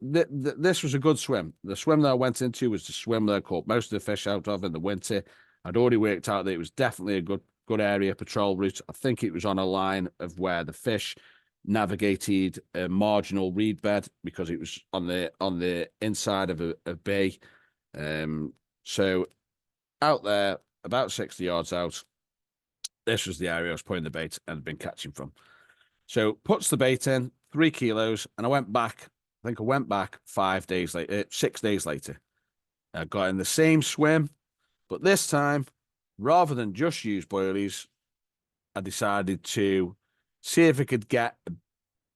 this was a good swim. The swim that I went into was the swim that I caught most of the fish out of in the winter. I'd already worked out that it was definitely a good area patrol route. I think it was on a line of where the fish navigated a marginal reed bed, because it was on the inside of a bay. So out there, about 60 yards out, this was the area I was putting the bait and had been catching from. So puts the bait in, 3 kilos, and I went back. I think I went back 5 days later, 6 days later. I got in the same swim, but this time, rather than just use boilies, I decided to see if I could get a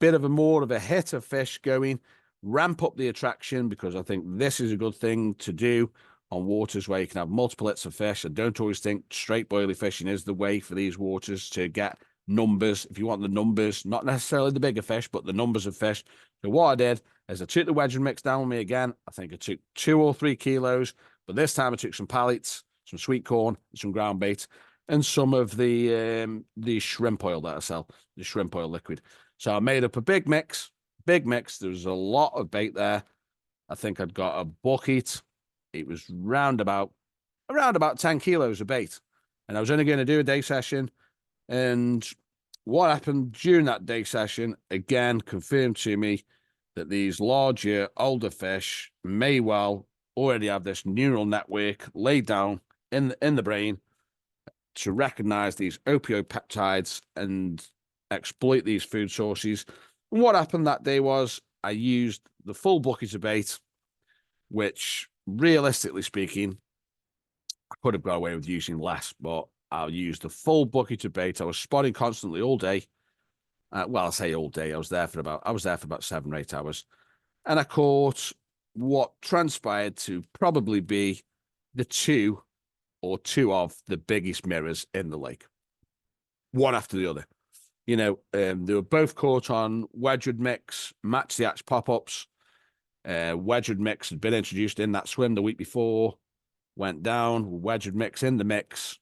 bit of more of a hit of fish going, ramp up the attraction, because I think this is a good thing to do on waters where you can have multiple hits of fish. I don't always think straight boilie fishing is the way for these waters to get numbers. If you want the numbers, not necessarily the bigger fish, but the numbers of fish. So what I did is I took the Wedgwood mix down with me again. I think I took 2 or 3 kilos, but this time I took some pallets, some sweet corn, some ground bait, and some of the shrimp oil that I sell, the shrimp oil liquid. So I made up a big mix. There was a lot of bait there. I think I'd got a bucket. It was around about 10 kilos of bait. And I was only going to do a day session. And what happened during that day session, again, confirmed to me that these larger, older fish may well already have this neural network laid down in the brain to recognize these opioid peptides and exploit these food sources. And what happened that day was I used the full bucket of bait, which realistically speaking, I could have got away with using less, but I'll use the full bucket of bait. I was spotting constantly all day. Well, I say all day. I was there for about 7 or 8 hours, and I caught what transpired to probably be two of the biggest mirrors in the lake, one after the other. They were both caught on Wedgwood mix, match the axe pop-ups. Wedgwood mix had been introduced in that swim the week before, went down, Wedgwood mix in the mix,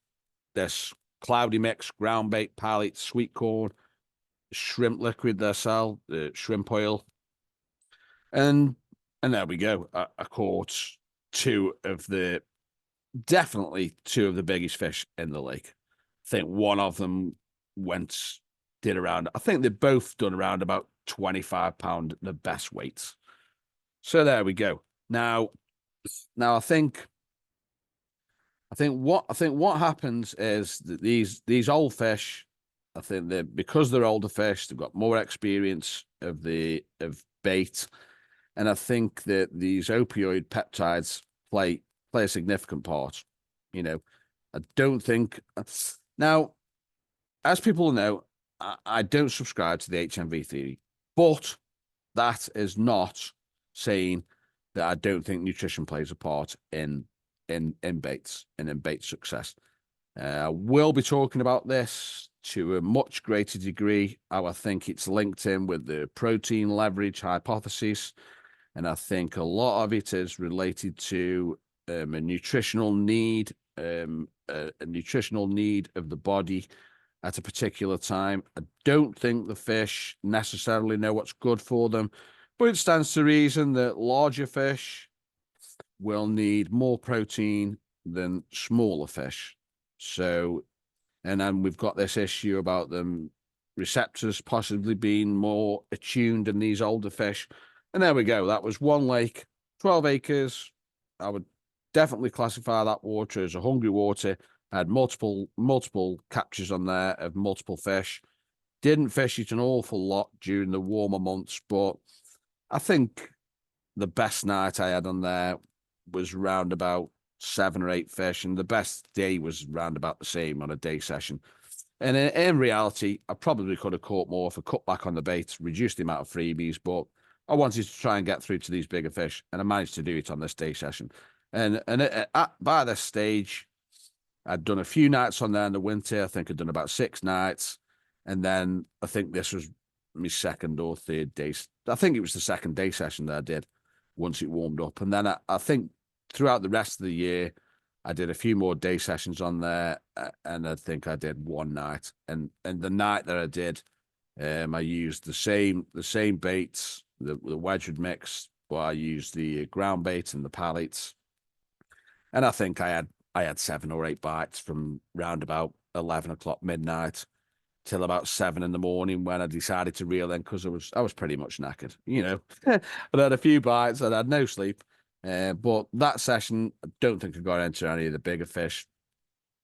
this cloudy mix, ground bait, pallet, sweet corn, shrimp liquid they sell, the shrimp oil. And there we go. I caught definitely two of the biggest fish in the lake. I think one of them I think they've both done around about 25 pound, the best weights. So there we go. Now I think what happens is that these old fish, I think that because they're older fish, they've got more experience of bait, and I think that these opioid peptides play a significant part. I don't think now, as people know, I don't subscribe to the HMV theory, but that is not saying that I don't think nutrition plays a part in baits and in bait success. We'll be talking about this to a much greater degree. I think it's linked in with the protein leverage hypothesis, and I think a lot of it is related to a nutritional need, a nutritional need of the body at a particular time. I don't think the fish necessarily know what's good for them, but it stands to reason that larger fish will need more protein than smaller fish. So, and then we've got this issue about them receptors possibly being more attuned in these older fish. And there we go. That was one lake, 12 acres. I would definitely classify that water as a hungry water. I had multiple captures on there of multiple fish. Didn't fish it an awful lot during the warmer months, but I think the best night I had on there was round about 7 or 8 fish, and the best day was round about the same on a day session. And in reality, I probably could have caught more if I cut back on the bait, reduced the amount of freebies, but I wanted to try and get through to these bigger fish, and I managed to do it on this day session. And by this stage, I'd done a few nights on there in the winter. I think I'd done about 6 nights. And then I think this was my second or third day. I think it was the second day session that I did once it warmed up. And then I think throughout the rest of the year, I did a few more day sessions on there. And I think I did one night. And the night that I did, I used the same baits, the Wedgwood mix, but I used the ground bait and the pallets. And I think I had 7 or 8 bites from round about 11 o'clock midnight till about 7 in the morning when I decided to reel in, because I was pretty much knackered. I had a few bites and I had no sleep. But that session, I don't think I got into any of the bigger fish.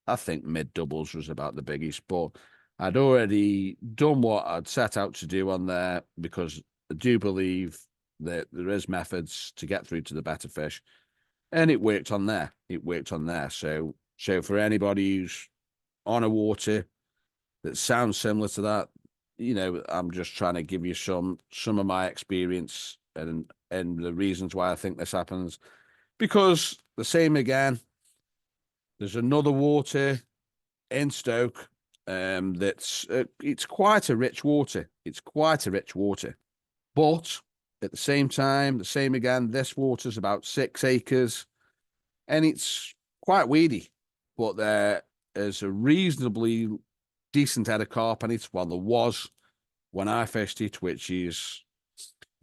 I think mid doubles was about the biggest, but I'd already done what I'd set out to do on there, because I do believe that there is methods to get through to the better fish. And it worked on there. So for anybody who's on a water that sounds similar to that, I'm just trying to give you some of my experience and the reasons why I think this happens. Because the same again, there's another water in Stoke that's it's quite a rich water. But at the same time, the same again, this water's about 6 acres and it's quite weedy, but there is a reasonably decent head of carp on it. Well, there was when I fished it,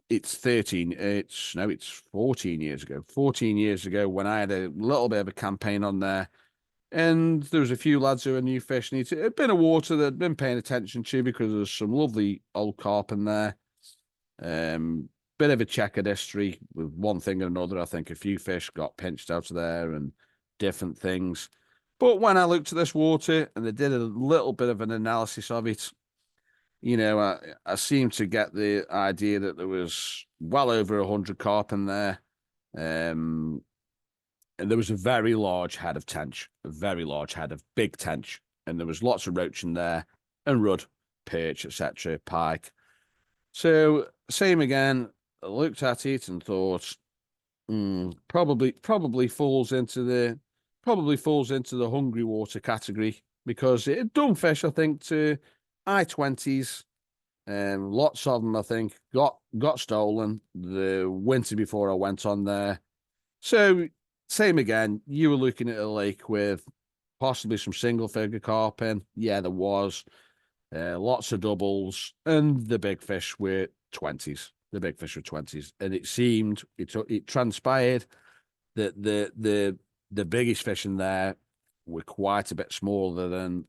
it's 14 years ago. 14 years ago when I had a little bit of a campaign on there, and there was a few lads who were new fishing it. It had been a water that I'd been paying attention to because there's some lovely old carp in there. Bit of a checkered history with one thing and another. I think a few fish got pinched out of there and different things. But when I looked at this water and they did a little bit of an analysis of it, You know, I seem to get the idea that there was well over 100 carp in there. And there was a very large head of tench, a very large head of big tench. And there was lots of roach in there and rudd, perch, etc., pike. So same again, I looked at it and thought, probably falls into the hungry water category because it had done fish, I think, to I-20s. Lots of them, I think, got stolen the winter before I went on there. So same again, you were looking at a lake with possibly some single figure carp in. Yeah, there was. Lots of doubles, and the big fish were 20s. The big fish were 20s, and it transpired that the biggest fish in there were quite a bit smaller than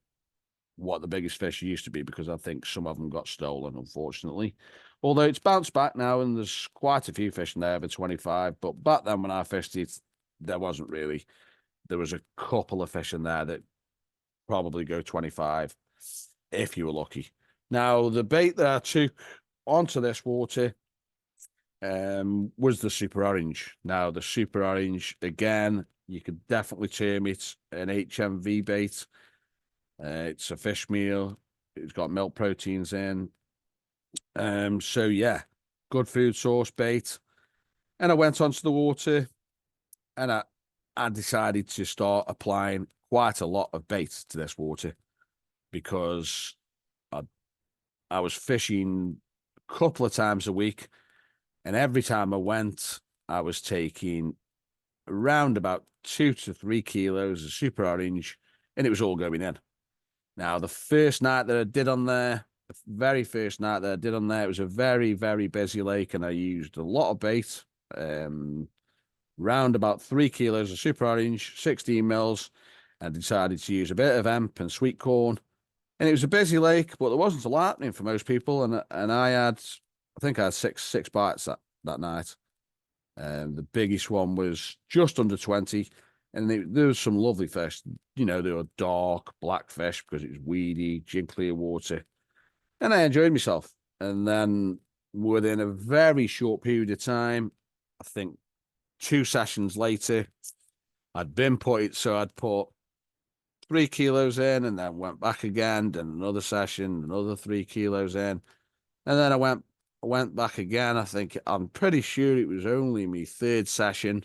what the biggest fish used to be, because I think some of them got stolen, unfortunately. Although it's bounced back now, and there's quite a few fish in there over 25. But back then, when I fished it, there wasn't really. There was a couple of fish in there that probably go 25 if you were lucky. Now, the bait that I took onto this water was the super orange. Now, the super orange, again, you could definitely term it an HMV bait. It's a fish meal. It's got milk proteins in. So yeah, good food source bait. And I went onto the water, and I decided to start applying quite a lot of bait to this water because I was fishing a couple of times a week, and every time I went, I was taking around about 2 to 3 kilos of super orange, and it was all going in. Now, the first night that I did on there, the very first night that I did on there, it was a very, very busy lake, and I used a lot of bait, round about 3 kilos of super orange, 16 mils, and decided to use a bit of hemp and sweet corn. And it was a busy lake, but there wasn't a lot happening for most people. And I think I had six bites that night. The biggest one was just under 20. And there was some lovely fish. You know, they were dark black fish because it was weedy, gin clear water. And I enjoyed myself. And then within a very short period of time, I think 2 sessions later, I'd put 3 kilos in, and then went back again, did another session, another 3 kilos in. And then I went back again. I'm pretty sure it was only my third session.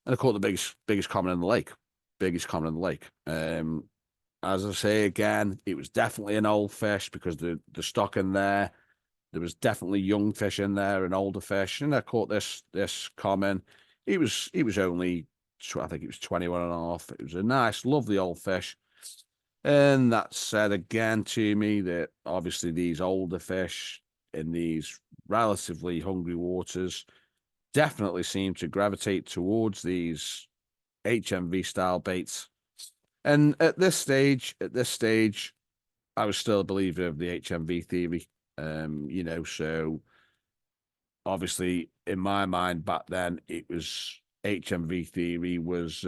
And I caught the biggest common in the lake. Biggest common in the lake. As I say again, it was definitely an old fish because the stock in there was definitely young fish in there and older fish. And I caught this common. It was only, I think it was 21 and a half. It was a nice, lovely old fish. And that said again to me that obviously these older fish in these relatively hungry waters definitely seem to gravitate towards these HMV style baits. And at this stage, I was still a believer of the HMV theory. You know, so obviously in my mind back then, it was HMV theory was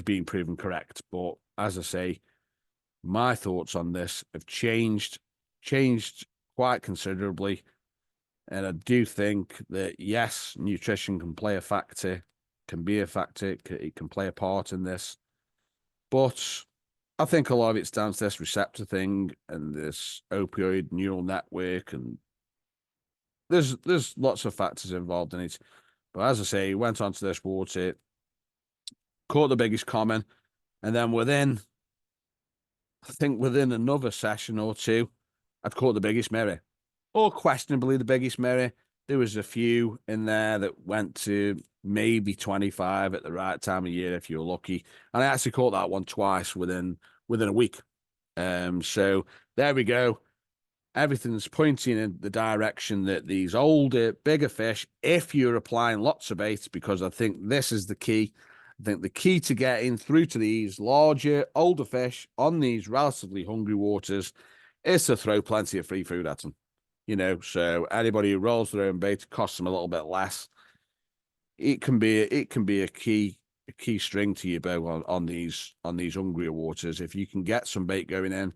being proven correct. But as I say, my thoughts on this have changed quite considerably. And I do think that, yes, nutrition can play a factor, can be a factor, it can play a part in this. But I think a lot of it's down to this receptor thing and this opioid neural network, and there's lots of factors involved in it. But as I say, went onto this water, caught the biggest common, and then within another session or two, I'd caught the biggest mirror, or questionably the biggest mirror. There was a few in there that went to maybe 25 at the right time of year if you're lucky. And I actually caught that one twice within a week. So there we go. Everything's pointing in the direction that these older, bigger fish, if you're applying lots of bait, because I think this is the key. I think the key to getting through to these larger, older fish on these relatively hungry waters is to throw plenty of free food at them. You know, so anybody who rolls their own bait, costs them a little bit less. It can be a key string to your bow on these hungrier waters. If you can get some bait going in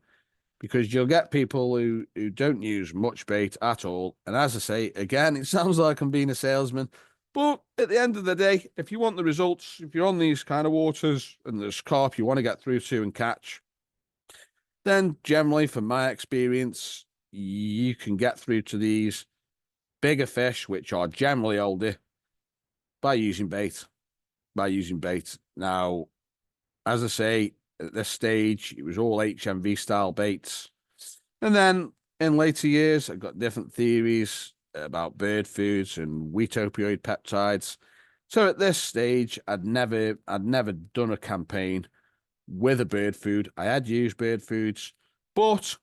because you'll get people who don't use much bait at all. And as I say, again, it sounds like I'm being a salesman, but at the end of the day, if you want the results, if you're on these kind of waters and there's carp you want to get through to and catch, then generally, from my experience, you can get through to these bigger fish, which are generally older, by using bait. Now, as I say, at this stage, it was all HMV style baits. And then in later years, I got different theories about bird foods and wheat opioid peptides. So at this stage, I'd never done a campaign with a bird food. I had used bird foods, but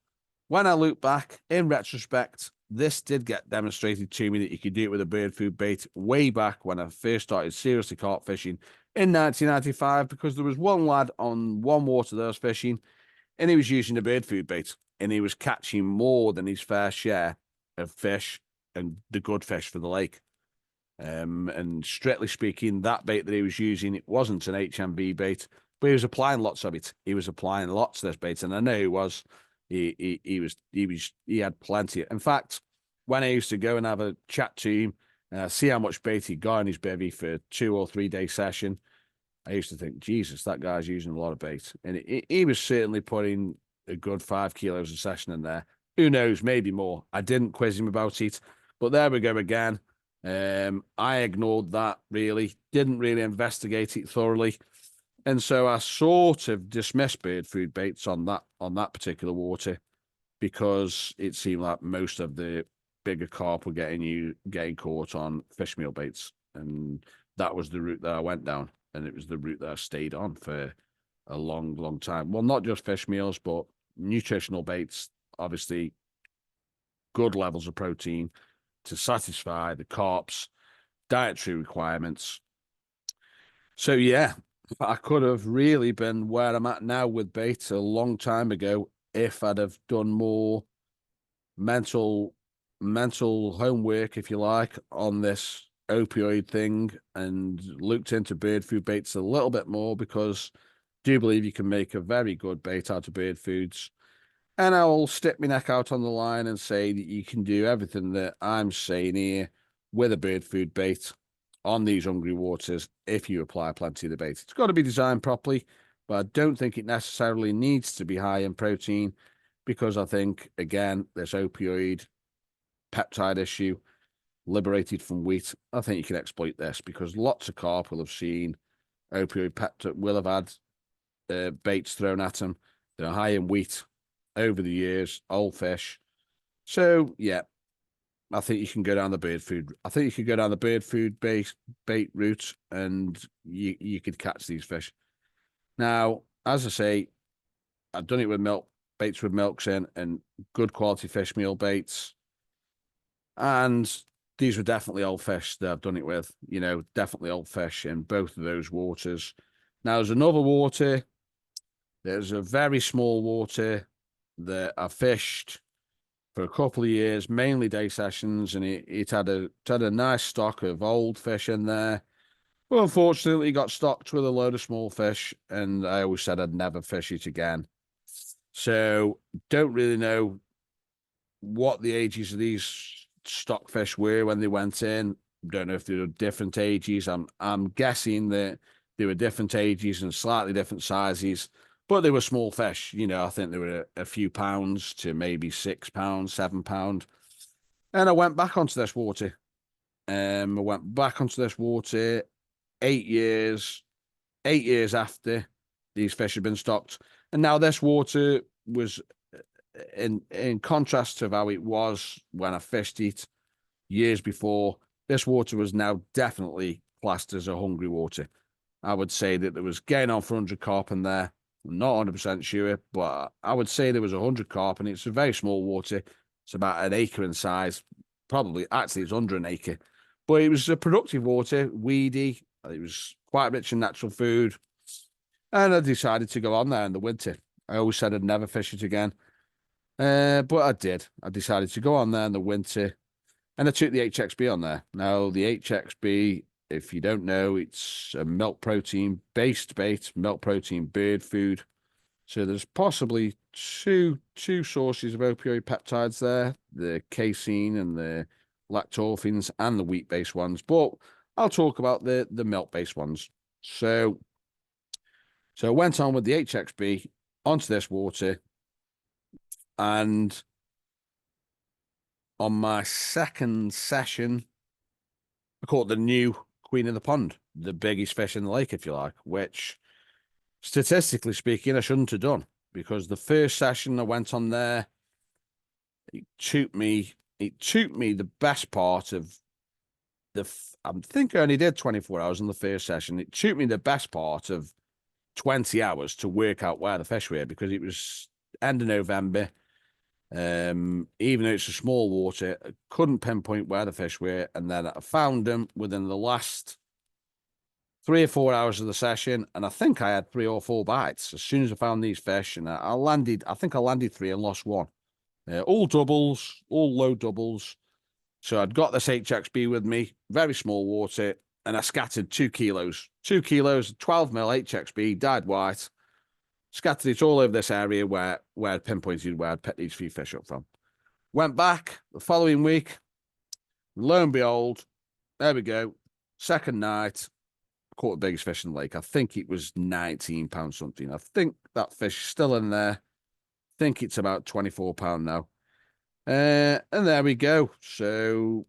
when I look back in retrospect, this did get demonstrated to me that you could do it with a bird food bait way back when I first started seriously carp fishing in 1995, because there was one lad on one water that I was fishing and he was using a bird food bait and he was catching more than his fair share of fish and the good fish for the lake. And strictly speaking, that bait that he was using, it wasn't an HMV bait, but he was applying lots of it. He was applying lots of this bait, and I know he was. He had plenty. In fact, when I used to go and have a chat to him, see how much bait he got in his bevy for a 2 or 3 day session, I used to think, Jesus, that guy's using a lot of bait, and he was certainly putting a good 5 kilos a session in there. Who knows, maybe more. I didn't quiz him about it, but there we go again. I ignored that, really, didn't really investigate it thoroughly. And so I sort of dismissed bird food baits on that particular water, because it seemed like most of the bigger carp were getting caught on fish meal baits. And that was the route that I went down. And it was the route that I stayed on for a long, long time. Well, not just fish meals, but nutritional baits, obviously good levels of protein to satisfy the carp's dietary requirements. So yeah, I could have really been where I'm at now with bait a long time ago if I'd have done more mental homework, if you like, on this opioid thing and looked into bird food baits a little bit more, because I do believe you can make a very good bait out of bird foods. And I will stick my neck out on the line and say that you can do everything that I'm saying here with a bird food bait on these hungry waters if you apply plenty of the bait. It's got to be designed properly, but I don't think it necessarily needs to be high in protein, because I think, again, this opioid peptide issue liberated from wheat, I think you can exploit this, because lots of carp will have seen opioid peptide, will have had baits thrown at them. They're high in wheat over the years, old fish. So, yeah, I think you can go down the bird food. I think you could go down the bird food bait route, and you could catch these fish. Now, as I say, I've done it with baits with milks in, and good quality fish meal baits. And these were definitely old fish that I've done it with, definitely old fish in both of those waters. Now, there's another water. There's a very small water that I fished for a couple of years, mainly day sessions, and it had a nice stock of old fish in there. Well, unfortunately, it got stocked with a load of small fish, and I always said I'd never fish it again. So, don't really know what the ages of these stockfish were when they went in. Don't know if they were different ages. I'm guessing that they were different ages and slightly different sizes, but they were small fish. I think they were a few pounds to maybe £6, £7. And I went back onto this water. I went back onto this water 8 years after these fish had been stocked. And now this water was, in contrast to how it was when I fished it years before, this water was now definitely classed as a hungry water. I would say that there was getting on for 100 carp in there. I'm not 100% sure, but I would say there was 100 carp, and it's a very small water. It's about an acre in size. Actually, it's under an acre. But it was a productive water, weedy. It was quite rich in natural food. And I decided to go on there in the winter. I always said I'd never fish it again. But I did. I decided to go on there in the winter, and I took the HXB on there. Now, the HXB, if you don't know, it's a milk protein based bait, milk protein bird food. So there's possibly two sources of opioid peptides there: the casein and the lactoferrins, and the wheat-based ones. But I'll talk about the milk-based ones. So I went on with the HXB onto this water, and on my second session, I caught the new queen of the pond, the biggest fish in the lake, if you like, which, statistically speaking, I shouldn't have done, because the first session I went on there, it took me the best part of I think I only did 24 hours on the first session. It took me the best part of 20 hours to work out where the fish were, because it was end of November. Even though it's a small water, I couldn't pinpoint where the fish were, and then I found them within the last 3 or 4 hours of the session, and I think I had 3 or 4 bites as soon as I found these fish, and I think I landed 3 and lost 1. All doubles, all low doubles. So I'd got this HXB with me, very small water, and I scattered 2 kilos. 2 kilos, 12 mil HXB, dyed white. Scattered it all over this area where I'd pinpointed where I'd picked these few fish up from. Went back the following week. Lo and behold, there we go. Second night, I caught the biggest fish in the lake. I think it was 19 pounds something. I think that fish is still in there. I think it's about 24 pound now. And there we go. So,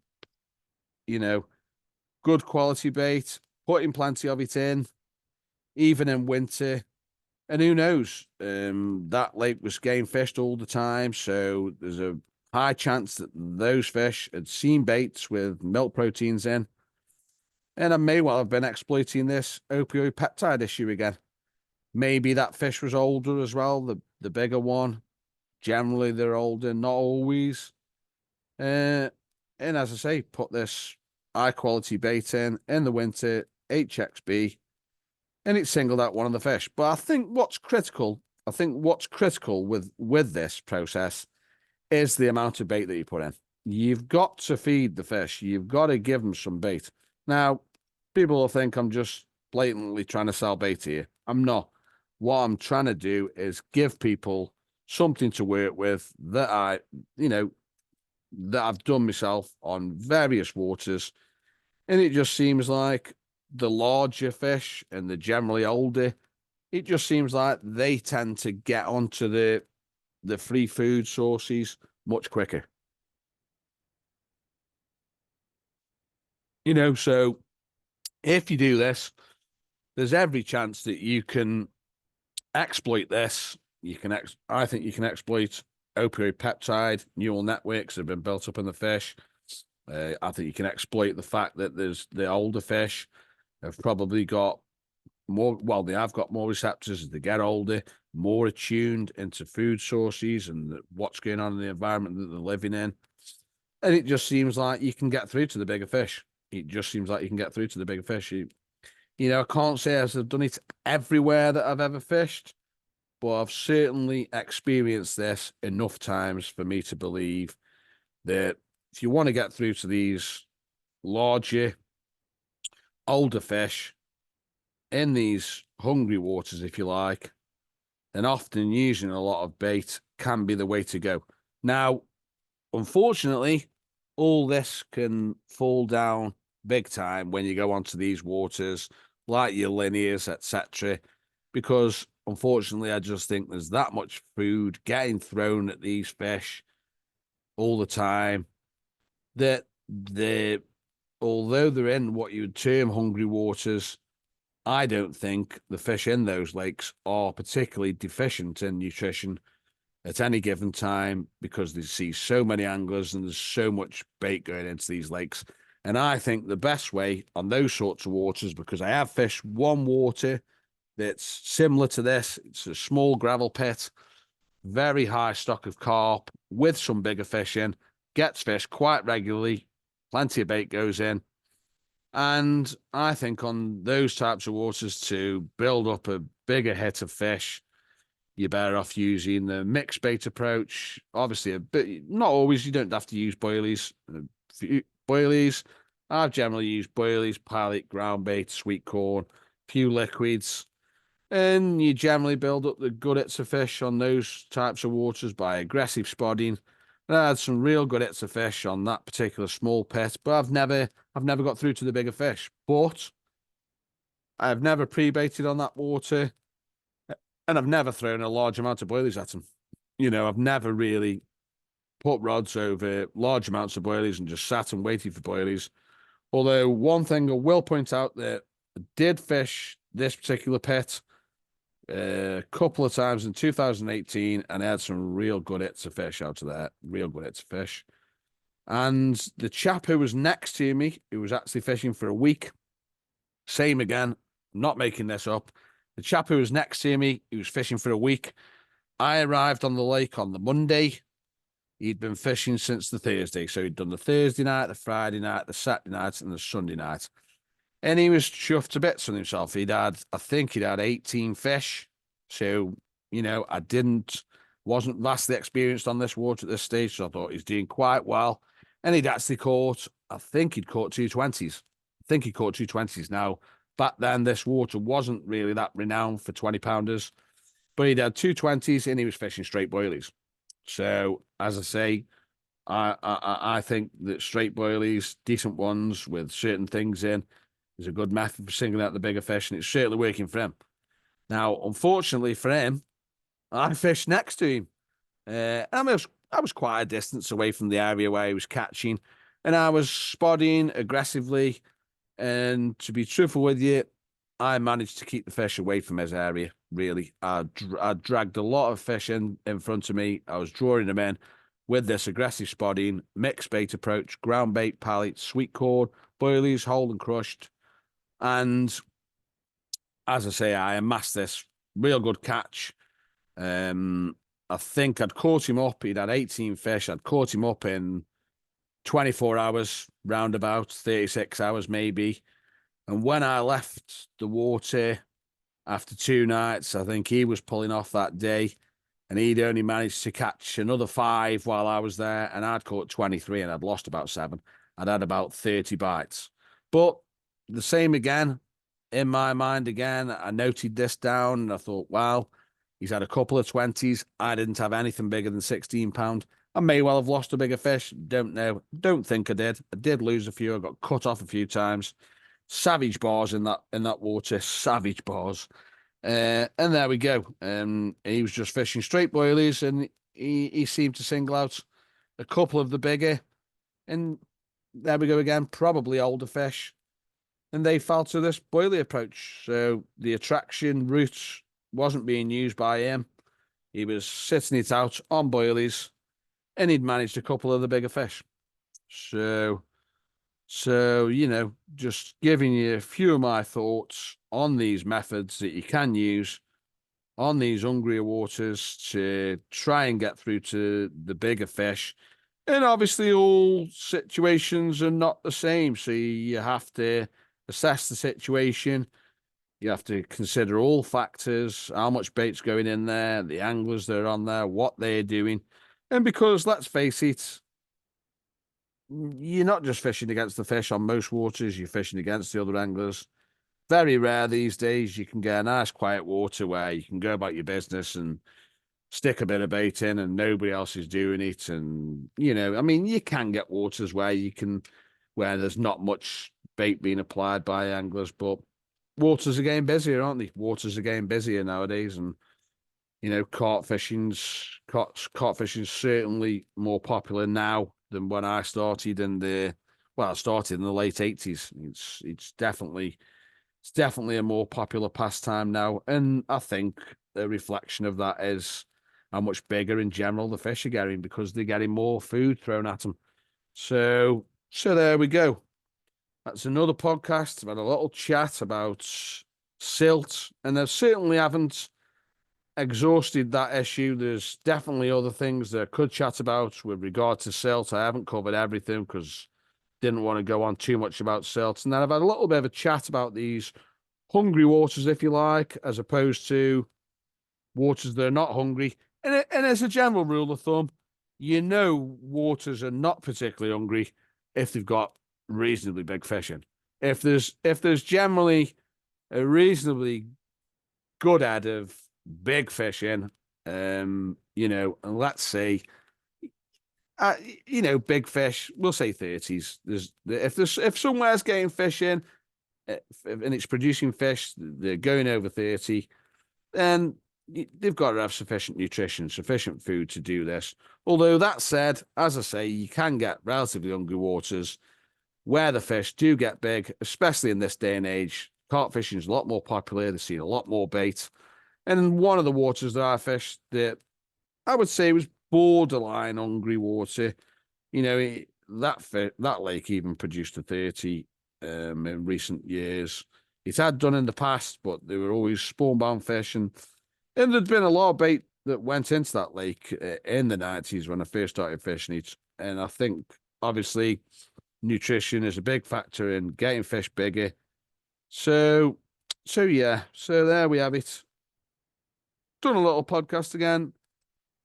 good quality bait, putting plenty of it in, even in winter. And who knows? That lake was game fished all the time, so there's a high chance that those fish had seen baits with milk proteins in, and I may well have been exploiting this opioid peptide issue again. Maybe that fish was older as well, the bigger one. Generally, they're older, not always. And as I say, put this high quality bait in the winter, HXB, and it singled out one of the fish. But I think what's critical with this process is the amount of bait that you put in. You've got to feed the fish. You've got to give them some bait. Now, people will think I'm just blatantly trying to sell bait here. I'm not. What I'm trying to do is give people something to work with that I've done myself on various waters. And it just seems like the larger fish and the generally older, it just seems like they tend to get onto the free food sources much quicker. So if you do this, there's every chance that you can exploit this. I think you can exploit opioid peptide neural networks that have been built up in the fish. I think you can exploit the fact that there's the older fish have probably got more, well, they have got more receptors as they get older, more attuned into food sources and what's going on in the environment that they're living in. And it just seems like you can get through to the bigger fish. I can't say I've done it everywhere that I've ever fished, but I've certainly experienced this enough times for me to believe that if you want to get through to these larger, older fish in these hungry waters, if you like, then often using a lot of bait can be the way to go. Now, unfortunately, all this can fall down big time when you go onto these waters, like your linears, etc., because unfortunately, I just think there's that much food getting thrown at these fish all the time that although they're in what you would term hungry waters, I don't think the fish in those lakes are particularly deficient in nutrition at any given time, because they see so many anglers and there's so much bait going into these lakes. And I think the best way on those sorts of waters, because I have fished one water that's similar to this, it's a small gravel pit, very high stock of carp with some bigger fish in, gets fish quite regularly, plenty of bait goes in. And I think on those types of waters, to build up a bigger hit of fish, you're better off using the mixed bait approach. Obviously, a bit, not always, you don't have to use boilies. Boilies, I've generally used boilies, pilot, ground bait, sweet corn, few liquids. And you generally build up the good hits of fish on those types of waters by aggressive spodding. And I had some real good hits of fish on that particular small pit, but I've never got through to the bigger fish. But I've never pre-baited on that water, and I've never thrown a large amount of boilies at them. I've never really put rods over large amounts of boilies and just sat and waited for boilies. Although one thing I will point out that I did fish this particular pit a couple of times in 2018, and I had some real good hits of fish out of there. Real good hits of fish. And the chap who was next to me, who was actually fishing for a week, same again, not making this up. The chap who was next to me, he was fishing for a week. I arrived on the lake on the Monday. He'd been fishing since the Thursday. So he'd done the Thursday night, the Friday night, the Saturday night, and the Sunday night. And he was chuffed to bits on himself. I think he'd had 18 fish. So, wasn't vastly experienced on this water at this stage. So I thought he's doing quite well. And he'd actually I think he'd caught 220s. I think he caught 220s. Now, back then, this water wasn't really that renowned for 20-pounders. But he'd had 220s and he was fishing straight boilies. So, as I say, I think that straight boilies, decent ones with certain things in, is a good method for singling out the bigger fish, and it's certainly working for him. Now, unfortunately for him, I fished next to him. I was quite a distance away from the area where he was catching, and I was spodding aggressively. And to be truthful with you, I managed to keep the fish away from his area, really. I dragged a lot of fish in front of me. I was drawing them in with this aggressive spodding, mixed bait approach, ground bait, pallet, sweet cord, boilies, whole and crushed. And as I say, I amassed this real good catch. I think I'd caught him up. He'd had 18 fish. I'd caught him up in 24 hours, roundabout 36 hours maybe. And when I left the water after 2 nights, I think he was pulling off that day, and he'd only managed to catch another 5 while I was there, and I'd caught 23 and I'd lost about 7. I'd had about 30 bites. But the same again, in my mind again, I noted this down and I thought, wow, he's had a couple of 20s. I didn't have anything bigger than 16 pound. I may well have lost a bigger fish. Don't know. Don't think I did. I did lose a few. I got cut off a few times. Savage bars in that water. Savage bars. And there we go. He was just fishing straight boilies, and he seemed to single out a couple of the bigger. And there we go again. Probably older fish. And they fell to this boilie approach. So the attraction route wasn't being used by him. He was sitting it out on boilies, and he'd managed a couple of the bigger fish. So just giving you a few of my thoughts on these methods that you can use on these hungrier waters to try and get through to the bigger fish. And obviously all situations are not the same. So you have to assess the situation. You have to consider all factors, how much bait's going in there, the anglers that are on there, what they're doing. And because, let's face it, you're not just fishing against the fish on most waters, you're fishing against the other anglers. Very rare these days you can get a nice quiet water where you can go about your business and stick a bit of bait in and nobody else is doing it. And, you can get waters where there's not much bait being applied by anglers, but waters are getting busier, aren't they? Waters are getting busier nowadays, and carp fishing's certainly more popular now than when I started I started in the late 80s. It's definitely a more popular pastime now, and I think a reflection of that is how much bigger in general the fish are getting because they're getting more food thrown at them. So there we go. That's another podcast about a little chat about silt, and I certainly haven't exhausted that issue. There's definitely other things that I could chat about with regard to silt. I haven't covered everything because didn't want to go on too much about silt. And then I've had a little bit of a chat about these hungry waters, if you like, as opposed to waters that are not hungry. And as a general rule of thumb, waters are not particularly hungry if they've got reasonably big fish in. If there's generally a reasonably good head of big fish in. You know, and let's say, you know, big fish, we'll say 30s. If somewhere's getting fish in, and it's producing fish, they're going over 30, then they've got to have sufficient nutrition, sufficient food to do this. Although that said, as I say, you can get relatively hungry waters where the fish do get big, especially in this day and age. Carp fishing is a lot more popular. They're seeing a lot more bait. And in one of the waters that I fished, that I would say was borderline hungry water. You know, that lake even produced a 30 in recent years. It had done in the past, but they were always spawn-bound fish. And there'd been a lot of bait that went into that lake in the 90s when I first started fishing it. And I think, obviously, nutrition is a big factor in getting fish bigger. So yeah. So there we have it. Done a little podcast again,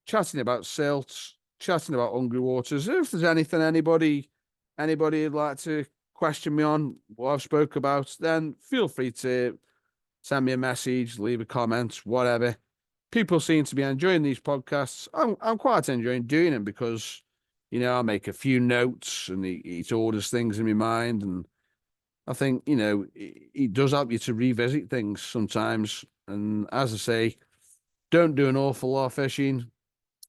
chatting about silts, chatting about hungry waters. If there's anything anybody would like to question me on what I've spoke about, then feel free to send me a message, leave a comment, whatever. People seem to be enjoying these podcasts. I'm quite enjoying doing them because, you know, I make a few notes and it orders things in my mind. And I think, you know, it does help you to revisit things sometimes. And as I say, don't do an awful lot of fishing.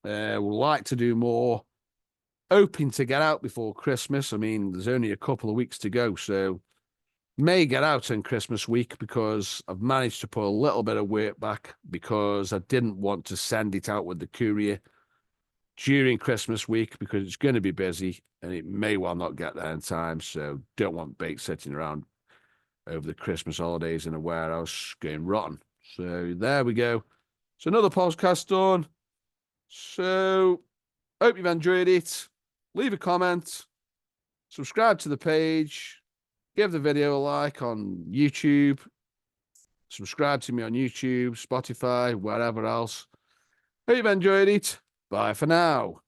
Would like to do more. Hoping to get out before Christmas. I mean, there's only a couple of weeks to go, so may get out on Christmas week because I've managed to put a little bit of work back because I didn't want to send it out with the courier during Christmas week because it's going to be busy and it may well not get there in time. So don't want bait sitting around over the Christmas holidays in a warehouse going rotten. So there we go. So another podcast done. So hope you've enjoyed it. Leave a comment, subscribe to the page, give the video a like on YouTube, subscribe to me on YouTube, Spotify, wherever else. Hope you've enjoyed it. Bye for now.